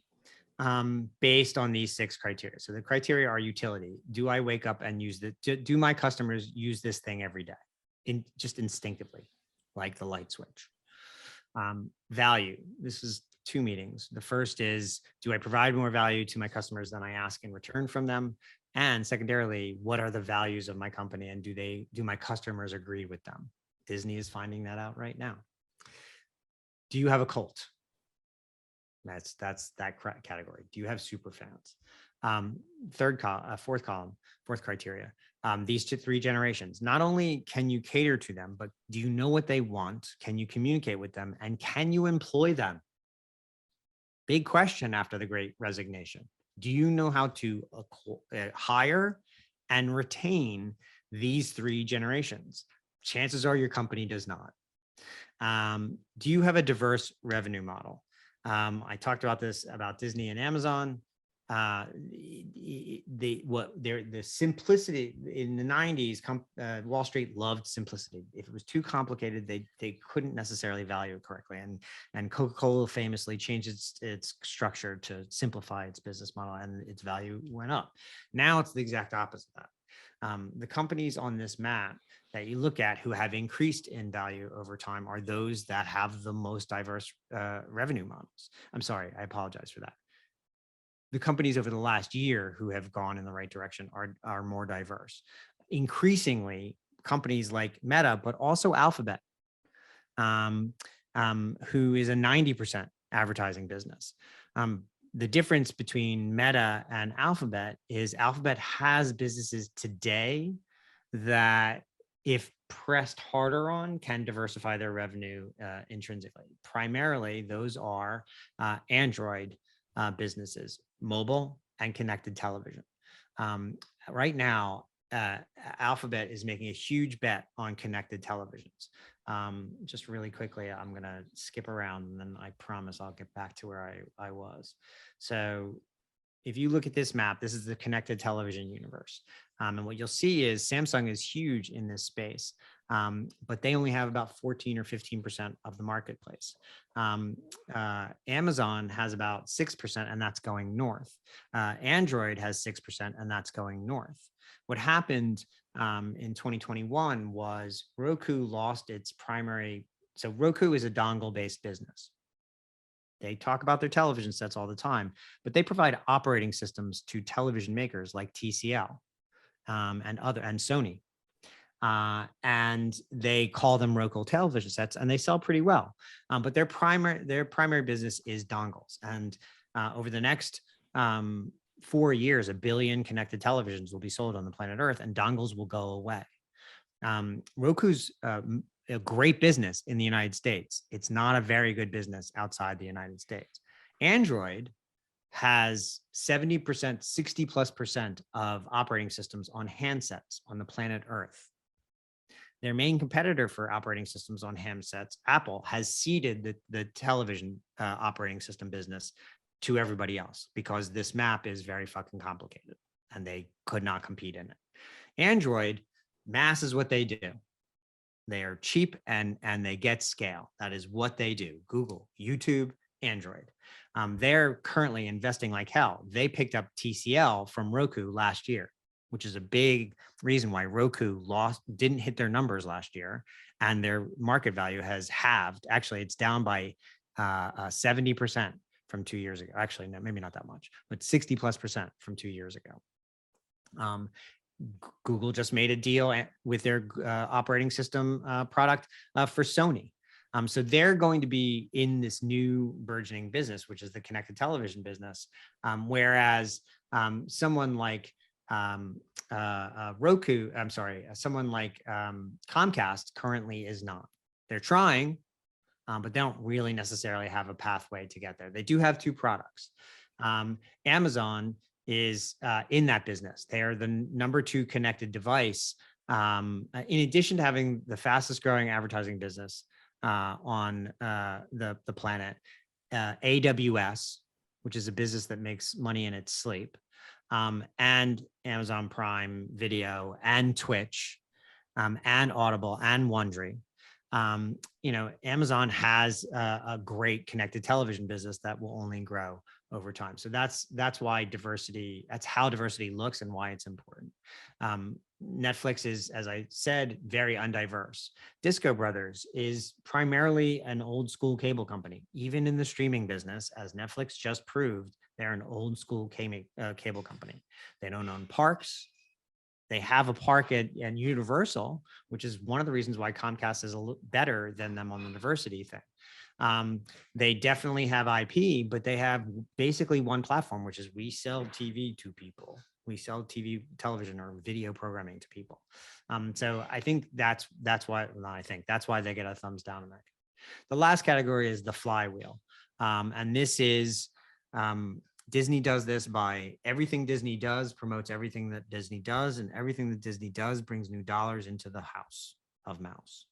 based on these 6 criteria. So the criteria are utility. Do I wake up and use do my customers use this thing every day, just instinctively, like the light switch? Value. This is 2 meetings. The first is, do I provide more value to my customers than I ask in return from them? And secondarily, what are the values of my company, and do my customers agree with them? Disney is finding that out right now. Do you have a cult? That's that category. Do you have super fans? Fourth criteria. These 3 generations. Not only can you cater to them, but do you know what they want? Can you communicate with them? And can you employ them? Big question after the Great Resignation. Do you know how to hire and retain these 3 generations? Chances are your company does not. Do you have a diverse revenue model? I talked about this about Disney and Amazon. The simplicity in the 90s, Wall Street loved simplicity. If it was too complicated, they couldn't necessarily value it correctly. And Coca-Cola famously changed its structure to simplify its business model, and its value went up. Now it's the exact opposite of that. The companies on this map that you look at who have increased in value over time are those that have the most diverse revenue models. I'm sorry, I apologize for that. The companies over the last year who have gone in the right direction are more diverse. Increasingly, companies like Meta, but also Alphabet, who is a 90% advertising business. The difference between Meta and Alphabet is Alphabet has businesses today that, if pressed harder on, can diversify their revenue intrinsically. Primarily, those are Android businesses, mobile and connected television. Right now, Alphabet is making a huge bet on connected televisions. Just really quickly, I'm going to skip around, and then I promise I'll get back to where I was. So if you look at this map, this is the connected television universe. And what you'll see is Samsung is huge in this space. but they only have about 14 or 15% of the marketplace. Amazon has about 6%, and that's going north. Android has 6%, and that's going north. What happened in 2021 was Roku lost its primary. So Roku is a dongle-based business. They talk about their television sets all the time, but they provide operating systems to television makers like TCL and Sony. And they call them Roku television sets, and they sell pretty well. But their primary business is dongles. And over the next 4 years, 1 billion connected televisions will be sold on the planet Earth, and dongles will go away. Roku's a great business in the United States. It's not a very good business outside the United States. Android has 70%, 60+% of operating systems on handsets on the planet Earth. Their main competitor for operating systems on handsets, Apple, has ceded the television operating system business to everybody else because this map is very fucking complicated and they could not compete in it. Android, mass is what they do. They are cheap and they get scale. That is what they do. Google, YouTube, Android. They're currently investing like hell. They picked up TCL from Roku last year, which is a big reason why Roku didn't hit their numbers last year, and their market value has halved. Actually, it's down by 70% from 2 years ago. Actually, no, maybe not that much, but 60+% from 2 years ago. Google just made a deal with their operating system product for Sony. So they're going to be in this new burgeoning business, which is the connected television business. Whereas someone like someone like Comcast currently is not. They're trying, but they don't really necessarily have a pathway to get there. They do have 2 products. Amazon is in that business. They are the number 2 connected device. In addition to having the fastest growing advertising business on the planet, AWS, which is a business that makes money in its sleep, and Amazon Prime Video and Twitch, and Audible and Wondery. Amazon has a great connected television business that will only grow over time. So that's why diversity, that's how diversity looks and why it's important. Netflix is, as I said, very undiverse. Disco Brothers is primarily an old school cable company. Even in the streaming business, as Netflix just proved, they're an old school cable company. They don't own parks. They have a park at Universal, which is one of the reasons why Comcast is a little better than them on the diversity thing. They definitely have IP, but they have basically one platform, which is we sell TV to people. We sell television or video programming to people. So I think that's why they get a thumbs down in that. The last category is the flywheel. And this is, Disney does this by everything Disney does promotes everything that Disney does, and everything that Disney does brings new dollars into the house of mouse.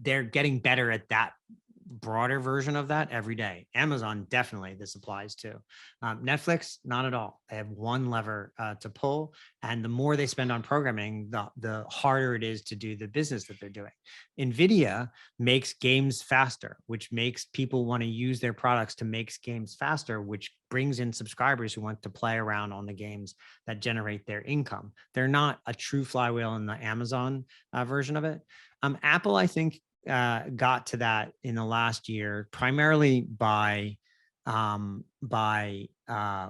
They're getting better at that broader version of that every day. Amazon, definitely this applies to. Netflix, not at all. They have one lever to pull, and the more they spend on programming, the harder it is to do the business that they're doing. NVIDIA makes games faster, which makes people want to use their products to make games faster, which brings in subscribers who want to play around on the games that generate their income. They're not a true flywheel in the Amazon version of it. Apple, I think, got to that in the last year, primarily by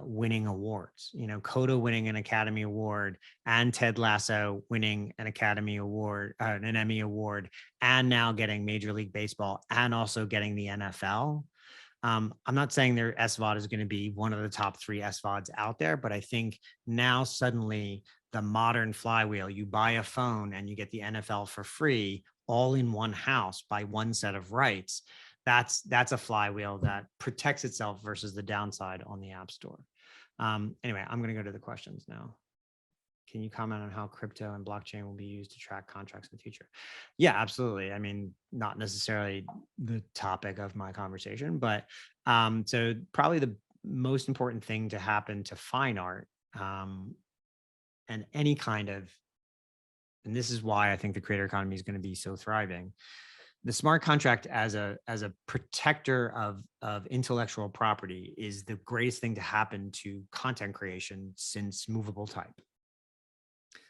winning awards. Coda winning an Academy Award, and Ted Lasso winning an Academy Award, an Emmy Award, and now getting Major League Baseball, and also getting the NFL. I'm not saying their SVOD is going to be one of the top 3 SVODs out there, but I think now suddenly the modern flywheel, you buy a phone and you get the NFL for free, all in one house by one set of rights. That's a flywheel that protects itself versus the downside on the App Store. Anyway, I'm going to go to the questions now. Can you comment on how crypto and blockchain will be used to track contracts in the future? Yeah, absolutely. I mean, not necessarily the topic of my conversation, but so probably the most important thing to happen to fine art and any kind of and this is why I think the creator economy is going to be so thriving. The smart contract as a protector of intellectual property is the greatest thing to happen to content creation since movable type.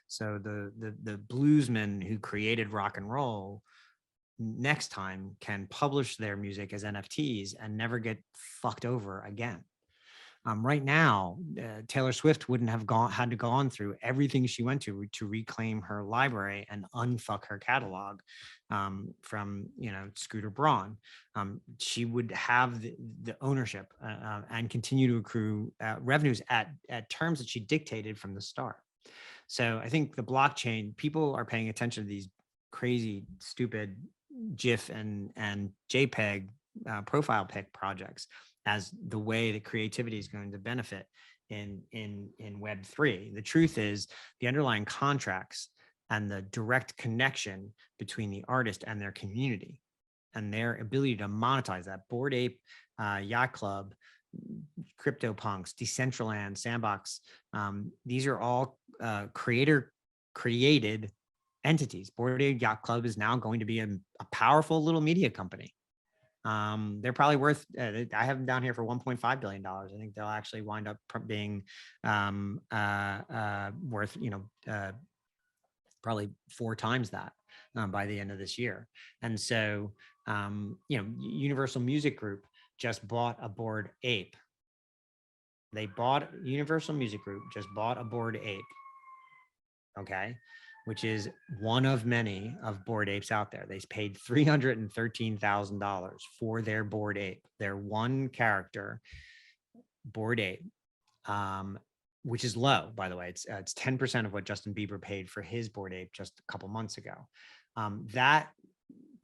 So the bluesmen who created rock and roll next time can publish their music as NFTs and never get fucked over again. Right now, Taylor Swift wouldn't have had to go on through everything she went to reclaim her library and unfuck her catalog from Scooter Braun. She would have the ownership and continue to accrue revenues at terms that she dictated from the start. So I think the blockchain, people are paying attention to these crazy, stupid GIF and JPEG profile pic projects as the way that creativity is going to benefit in Web3. The truth is the underlying contracts and the direct connection between the artist and their community and their ability to monetize that. Bored Ape, Yacht Club, CryptoPunks, Decentraland, Sandbox, these are all creator created entities. Bored Ape Yacht Club is now going to be a powerful little media company. They're probably worth, I have them down here for $1.5 billion. I think they'll actually wind up being worth, probably 4 times that by the end of this year. And so, Universal Music Group just bought a Bored Ape. Universal Music Group just bought a Bored Ape. Okay. Which is one of many of Bored Apes out there. They paid $313,000 for their Bored Ape, their one character Bored Ape, which is low, by the way. It's 10% of what Justin Bieber paid for his Bored Ape just a couple months ago. That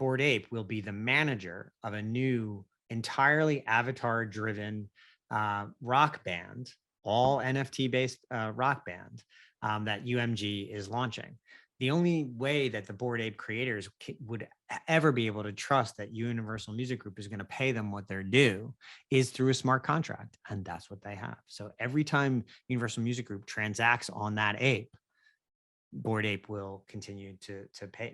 Bored Ape will be the manager of a new, entirely avatar-driven rock band, all NFT-based rock band that UMG is launching. The only way that the Bored Ape creators would ever be able to trust that Universal Music Group is going to pay them what they're due is through a smart contract. And that's what they have. So every time Universal Music Group transacts on that ape, Bored Ape will continue to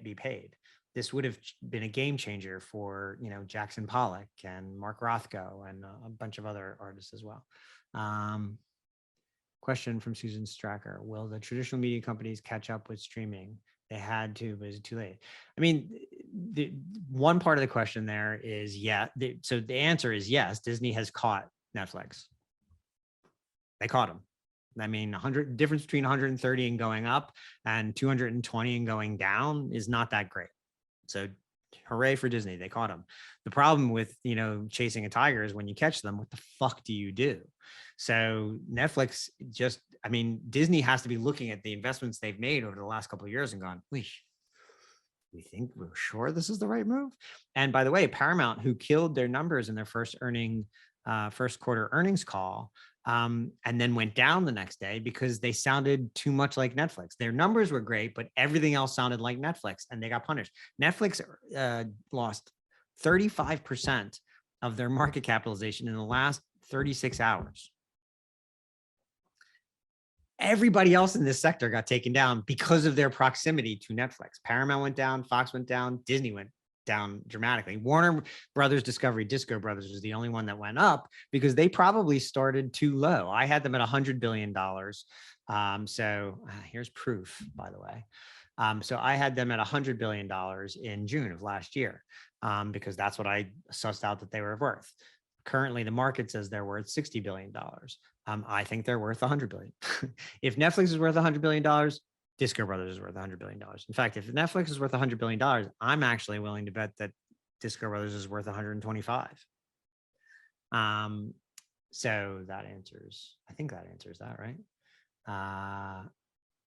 be paid. This would have been a game changer for, Jackson Pollock and Mark Rothko and a bunch of other artists as well. Question from Susan Stracker. Will the traditional media companies catch up with streaming? They had to, but is it too late? I mean, the one part of the question there is, so the answer is yes, Disney has caught Netflix. They caught them. I mean, difference between 130 and going up and 220 and going down is not that great. So hooray for Disney. They caught them. The problem with, chasing a tiger is when you catch them, what the fuck do you do? So Netflix Disney has to be looking at the investments they've made over the last couple of years and gone, we think we're sure this is the right move. And by the way, Paramount, who killed their numbers in their first quarter earnings call, and then went down the next day because they sounded too much like Netflix. Their numbers were great, but everything else sounded like Netflix, and they got punished. Netflix lost 35% of their market capitalization in the last 36 hours. Everybody else in this sector got taken down because of their proximity to Netflix. Paramount went down, Fox went down, Disney went down dramatically. Warner Brothers Discovery, Disco Brothers was the only one that went up because they probably started too low. I had them at $100 billion. So here's proof, by the way. So I had them at $100 billion in June of last year because that's what I sussed out that they were worth. Currently, the market says they're worth $60 billion. I think they're worth $100 billion. If Netflix is worth $100 billion, Disco Brothers is worth $100 billion. In fact, if Netflix is worth $100 billion, I'm actually willing to bet that Disco Brothers is worth 125. So that answers, I think that answers that, right?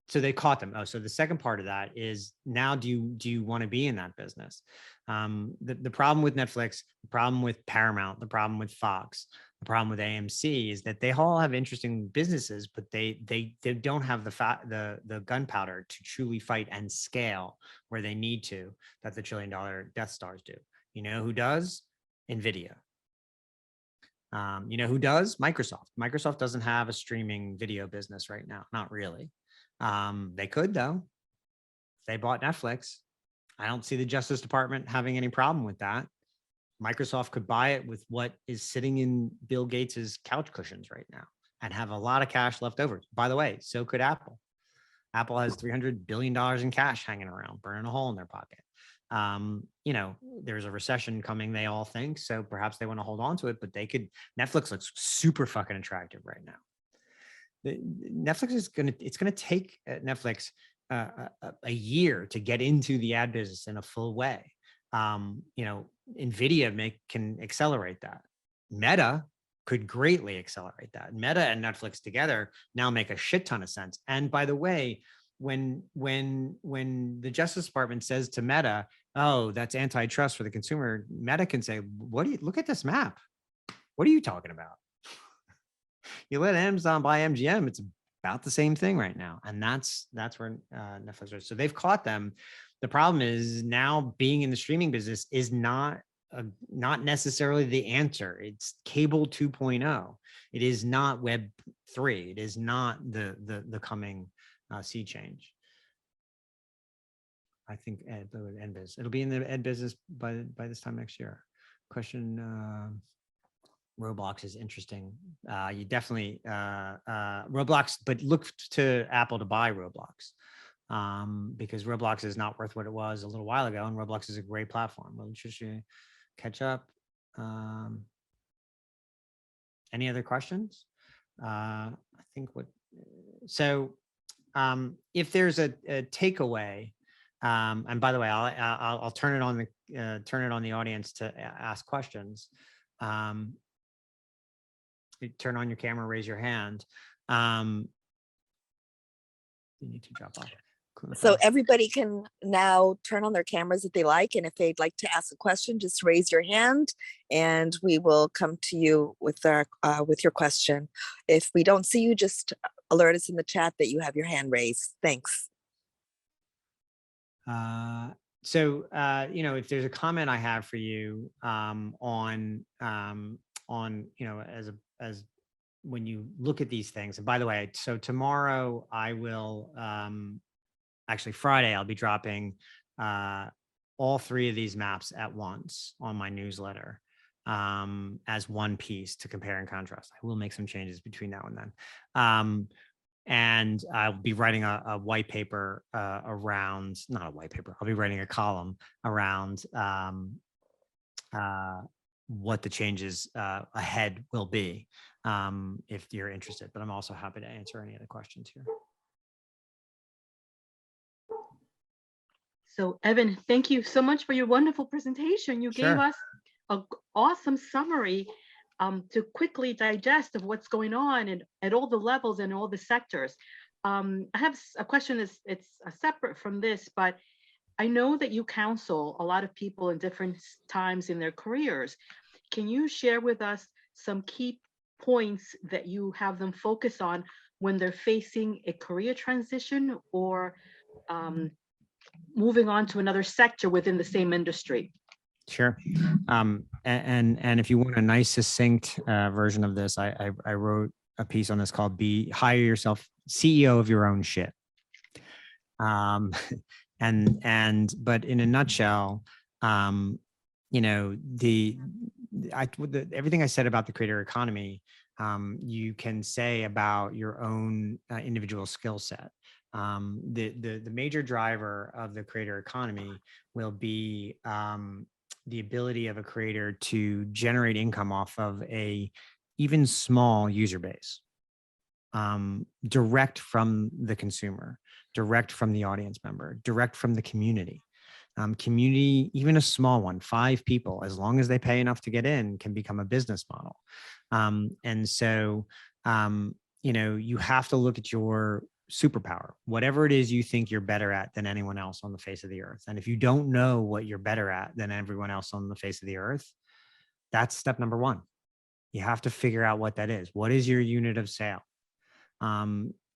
So they caught them. Oh, so the second part of that is now do you want to be in that business? The problem with Netflix, the problem with Paramount, the problem with Fox, the problem with AMC is that they all have interesting businesses, but they don't have the gunpowder to truly fight and scale where they need to, that the $1 trillion Death Stars do. You know who does? NVIDIA. You know who does? Microsoft. Microsoft doesn't have a streaming video business right now. Not really. They could though. they bought Netflix. I don't see the Justice Department having any problem with that. Microsoft could buy it with what is sitting in Bill Gates's couch cushions right now and have a lot of cash left over. By the way, so could Apple. Apple has $300 billion in cash hanging around, burning a hole in their pocket. You know, there's a recession coming, they all think, so perhaps they want to hold on to it, but they could. Netflix looks super fucking attractive right now. Netflix is it's gonna take Netflix a year to get into the ad business in a full way. You know, Nvidia can accelerate that. Meta could greatly accelerate that. Meta and Netflix together now make a shit ton of sense. And by the way, when the Justice Department says to Meta, "Oh, that's antitrust for the consumer," Meta can say, "What do you look at this map? What are you talking about? You let Amazon buy MGM, it's about the same thing right now." And that's where Netflix is. So they've caught them. The problem is now being in the streaming business is not necessarily the answer. It's cable 2.0. It is not Web 3. It is not the coming sea change. I think ed biz. It'll be in the ed business by this time next year. Question. Roblox is interesting. You definitely Roblox, but look to Apple to buy Roblox because Roblox is not worth what it was a little while ago, and Roblox is a great platform. Well, should you catch up? Any other questions? I think if there's a takeaway, and by the way, I'll turn it on the audience to ask questions. Turn on your camera, raise your hand. You need to drop off. So everybody can now turn on their cameras if they like. And if they'd like to ask a question, just raise your hand and we will come to you with your question. If we don't see you, just alert us in the chat that you have your hand raised. Thanks. So, you know, if there's a comment I have for you on, you know, as when you look at these things, and by the way, so tomorrow I will, actually Friday, I'll be dropping all 3 of these maps at once on my newsletter as one piece to compare and contrast. I will make some changes between now and then. And I'll be writing a white paper around, not a white paper, I'll be writing a column around what the changes ahead will be if you're interested, but I'm also happy to answer any other questions here. So Evan, thank you so much for your wonderful presentation. You gave us an awesome summary to quickly digest of what's going on and at all the levels and all the sectors. I have a question it's separate from this, but I know that you counsel a lot of people in different times in their careers. Can you share with us some key points that you have them focus on when they're facing a career transition or moving on to another sector within the same industry? Sure. And if you want a nice succinct version of this, I wrote a piece on this called Hire Yourself CEO of Your Own Shit. But in a nutshell, you know, everything I said about the creator economy, you can say about your own individual skill set. The major driver of the creator economy will be the ability of a creator to generate income off of a even small user base, direct from the consumer, direct from the audience member, direct from the community. Community, even a small one, 5 people, as long as they pay enough to get in, can become a business model. And so, you know, you have to look at your superpower, whatever it is you think you're better at than anyone else on the face of the earth. And if you don't know what you're better at than everyone else on the face of the earth, that's step number 1. You have to figure out what that is. What is your unit of sale?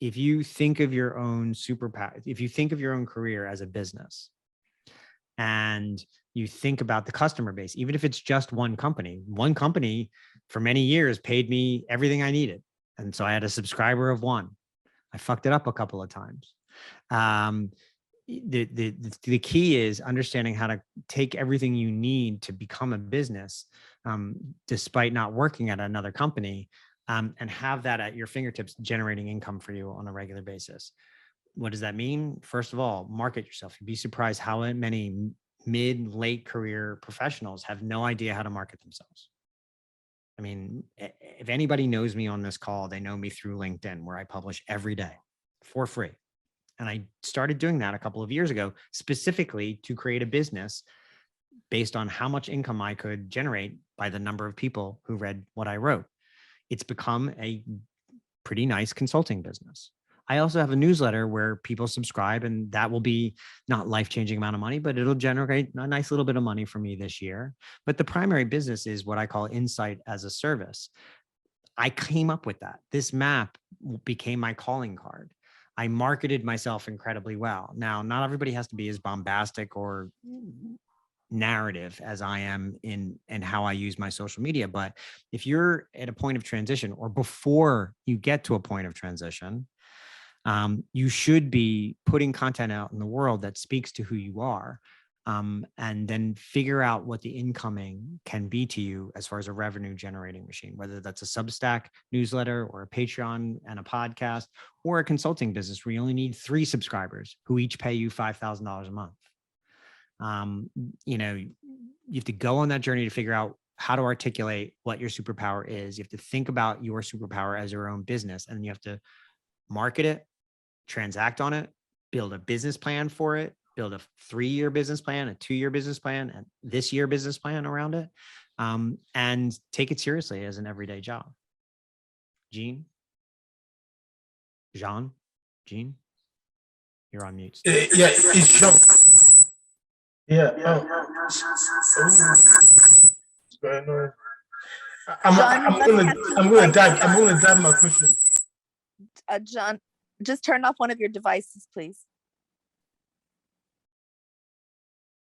If you think of your own superpower, if you think of your own career as a business, and you think about the customer base, even if it's just one company for many years paid me everything I needed. And so I had a subscriber of 1. I fucked it up a couple of times. the key is understanding how to take everything you need to become a business, despite not working at another company, and have that at your fingertips, generating income for you on a regular basis. What does that mean? First of all, market yourself. You'd be surprised how many late career professionals have no idea how to market themselves. I mean, if anybody knows me on this call, they know me through LinkedIn, where I publish every day for free. And I started doing that a couple of years ago, specifically to create a business based on how much income I could generate by the number of people who read what I wrote. It's become a pretty nice consulting business. I also have a newsletter where people subscribe, and that will be not life-changing amount of money, but it'll generate a nice little bit of money for me this year. But the primary business is what I call insight as a service. I came up with that. This map became my calling card. I marketed myself incredibly well. Now, not everybody has to be as bombastic or narrative as I am in how I use my social media. But if you're at a point of transition, or before you get to a point of transition, you should be putting content out in the world that speaks to who you are, and then figure out what the incoming can be to you as far as a revenue generating machine, whether that's a Substack newsletter or a Patreon and a podcast, or a consulting business where you only need 3 subscribers who each pay you $5,000 a month. You have to go on that journey to figure out how to articulate what your superpower is. You have to think about your superpower as your own business, and you have to market it, transact on it, build a business plan for it, build a 3-year business plan, a 2-year business plan, and this year business plan around it, and take it seriously as an everyday job. Jean, you're on mute. Yeah, it's Jean. Yeah. What's going on? I'm gonna dive my question. John, just turn off one of your devices, please.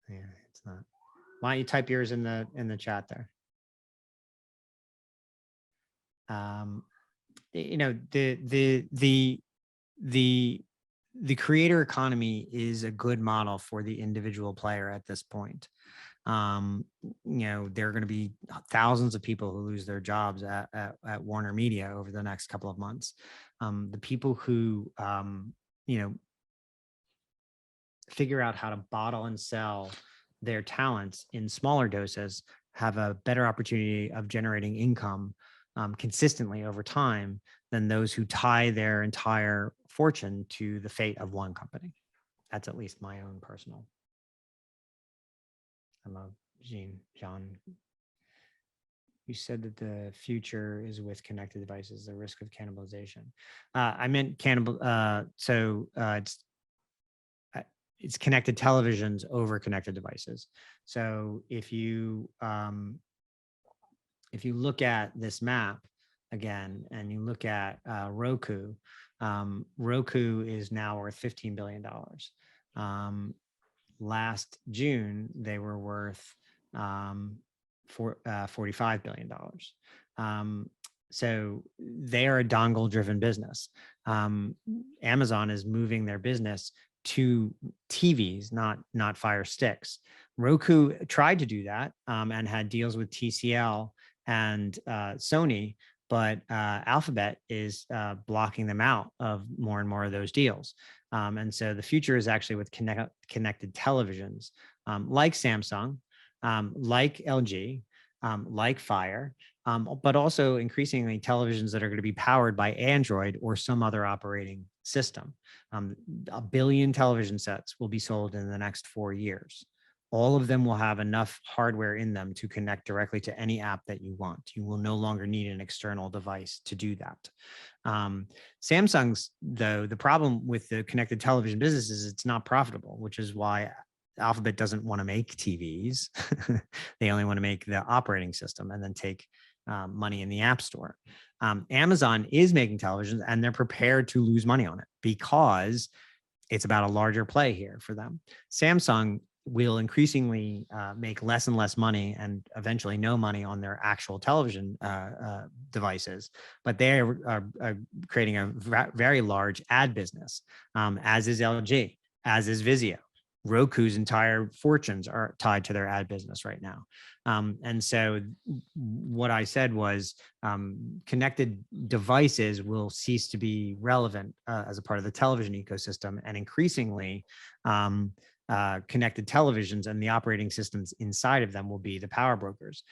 Yeah, it's not. Why don't you type yours in the chat there? The creator economy is a good model for the individual player at this point. There are going to be thousands of people who lose their jobs at Warner Media over the next couple of months. The people who, figure out how to bottle and sell their talents in smaller doses have a better opportunity of generating income consistently over time than those who tie their entire fortune to the fate of one company. That's at least my own personal. Hello, John. You said that the future is with connected devices, the risk of cannibalization. I meant it's connected televisions over connected devices. So if you look at this map again, and you look at Roku, Roku is now worth $15 billion. Last June, they were worth $45 billion. So they are a dongle-driven business. Amazon is moving their business to TVs, not Fire Sticks. Roku tried to do that and had deals with TCL and Sony, but Alphabet is blocking them out of more and more of those deals. And so the future is actually with connected televisions, like Samsung, like LG, like Fire, but also increasingly televisions that are going to be powered by Android or some other operating system. 1 billion television sets will be sold in the next 4 years. All of them will have enough hardware in them to connect directly to any app that you want. You will no longer need an external device to do that. Samsung's, though, the problem with the connected television business is it's not profitable, which is why Alphabet doesn't want to make TVs. They only want to make the operating system and then take money in the App Store. Amazon is making televisions, and they're prepared to lose money on it because it's about a larger play here for them. Samsung will increasingly make less and less money and eventually no money on their actual television devices, but they are creating a very large ad business, as is LG. as is Vizio. Roku's entire fortunes are tied to their ad business right now. And so what I said was connected devices will cease to be relevant as a part of the television ecosystem, and increasingly connected televisions and the operating systems inside of them will be the power brokers.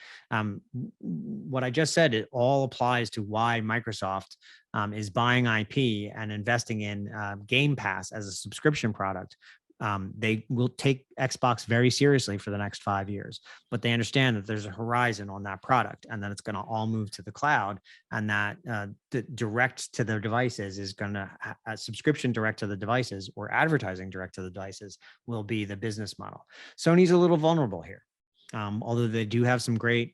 What I just said, it all applies to why Microsoft is buying IP and investing in Game Pass as a subscription product. They will take Xbox very seriously for the next 5 years, but they understand that there's a horizon on that product and that it's going to all move to the cloud, and that the direct to their devices is going to subscription direct to the devices or advertising direct to the devices will be the business model. Sony's a little vulnerable here. Although they do have some great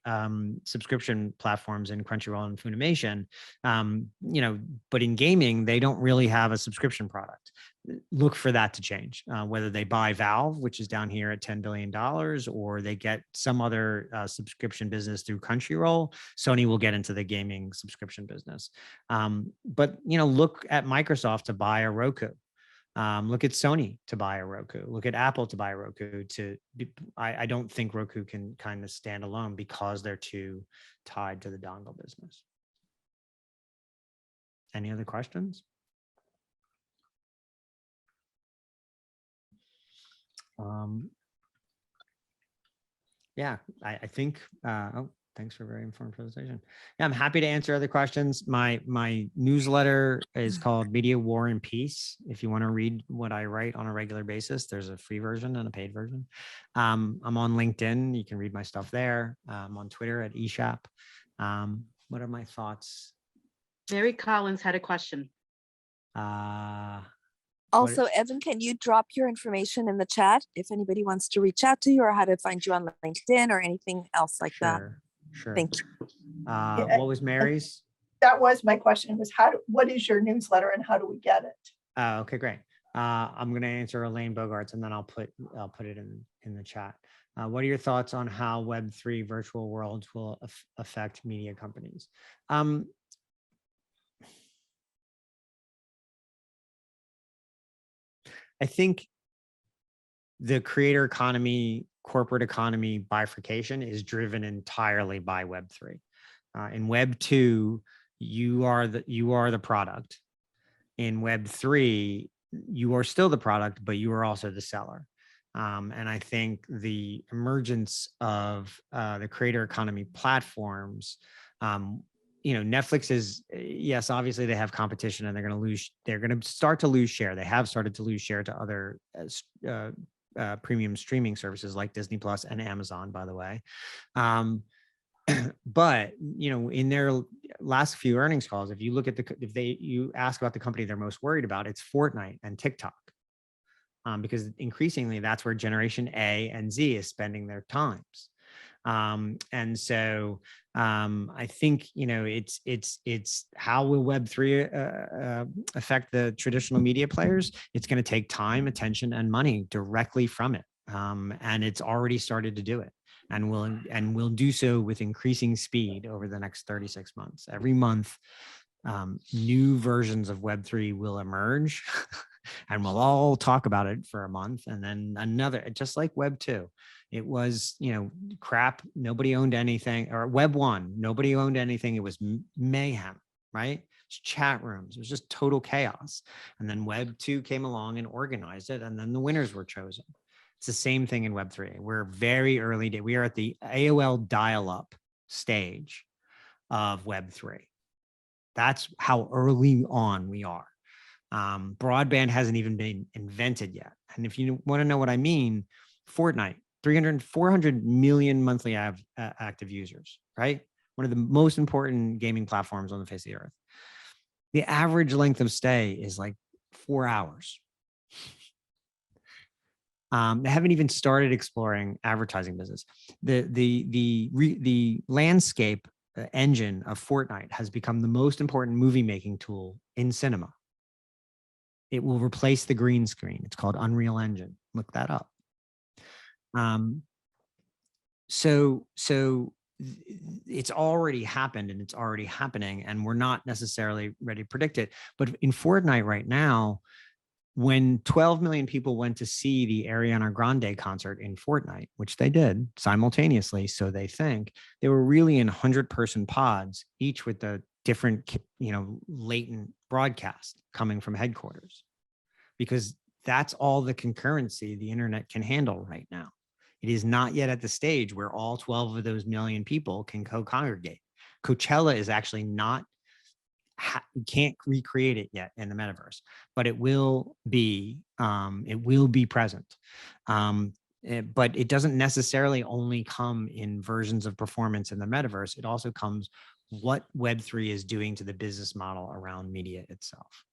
subscription platforms in Crunchyroll and Funimation, but in gaming, they don't really have a subscription product. Look for that to change, whether they buy Valve, which is down here at $10 billion, or they get some other subscription business through Crunchyroll. Sony will get into the gaming subscription business. But look at Microsoft to buy a Roku. Look at Sony to buy a Roku. Look at Apple to buy a Roku. I don't think Roku can kind of stand alone because they're too tied to the dongle business. Any other questions? Yeah, I think, thanks for a very informed presentation. Yeah, I'm happy to answer other questions. My newsletter is called Media War and Peace. If you want to read what I write on a regular basis, there's a free version and a paid version. I'm on LinkedIn. You can read my stuff there. I'm on Twitter at eShap. What are my thoughts? Mary Collins had a question. Also, Evan, can you drop your information in the chat if anybody wants to reach out to you, or how to find you on LinkedIn or anything else like that? Sure. Thank you. What was Mary's? That was my question, was what is your newsletter and how do we get it? Okay, great. I'm going to answer Elaine Bogart's, and then I'll put it in the chat. What are your thoughts on how Web3 virtual worlds will affect media companies? I think the creator economy, corporate economy bifurcation is driven entirely by Web3. In Web2, you are the product. In Web3, you are still the product, but you are also the seller. And I think the emergence of the creator economy platforms, Netflix is, yes, obviously they have competition and they're going to start to lose share. They have started to lose share to other premium streaming services like Disney Plus and Amazon, by the way. But, in their last few earnings calls, if you look at you ask about the company they're most worried about, it's Fortnite and TikTok. Because increasingly that's where Generation A and Z is spending their times. And so I think, it's how will Web3 affect the traditional media players? It's going to take time, attention, and money directly from it. And it's already started to do it, and will do so with increasing speed over the next 36 months. Every month, new versions of Web3 will emerge and we'll all talk about it for a month. And then another, just like Web2, it was, crap. Nobody owned anything. Or Web1, nobody owned anything. It was mayhem, right? It's chat rooms. It was just total chaos. And then Web2 came along and organized it. And then the winners were chosen. It's the same thing in Web3. We're very early. We are at the AOL dial-up stage of Web3. That's how early on we are. Broadband hasn't even been invented yet. And if you want to know what I mean, Fortnite, 400 million monthly active users, right? One of the most important gaming platforms on the face of the earth. The average length of stay is like 4 hours. They haven't even started exploring advertising business. The landscape engine of Fortnite has become the most important movie making tool in cinema. It will replace the green screen. It's called Unreal Engine. Look that up. So it's already happened and it's already happening, and we're not necessarily ready to predict it. But in Fortnite right now, when 12 million people went to see the Ariana Grande concert in Fortnite, which they did simultaneously, so they think, they were really in 100-person pods, each with a different, latent broadcast coming from headquarters, because that's all the concurrency the internet can handle right now. It is not yet at the stage where all 12 of those million people can co-congregate. Coachella is actually not, you can't recreate it yet in the metaverse, but it will be present. But it doesn't necessarily only come in versions of performance in the metaverse. It also comes what Web3 is doing to the business model around media itself.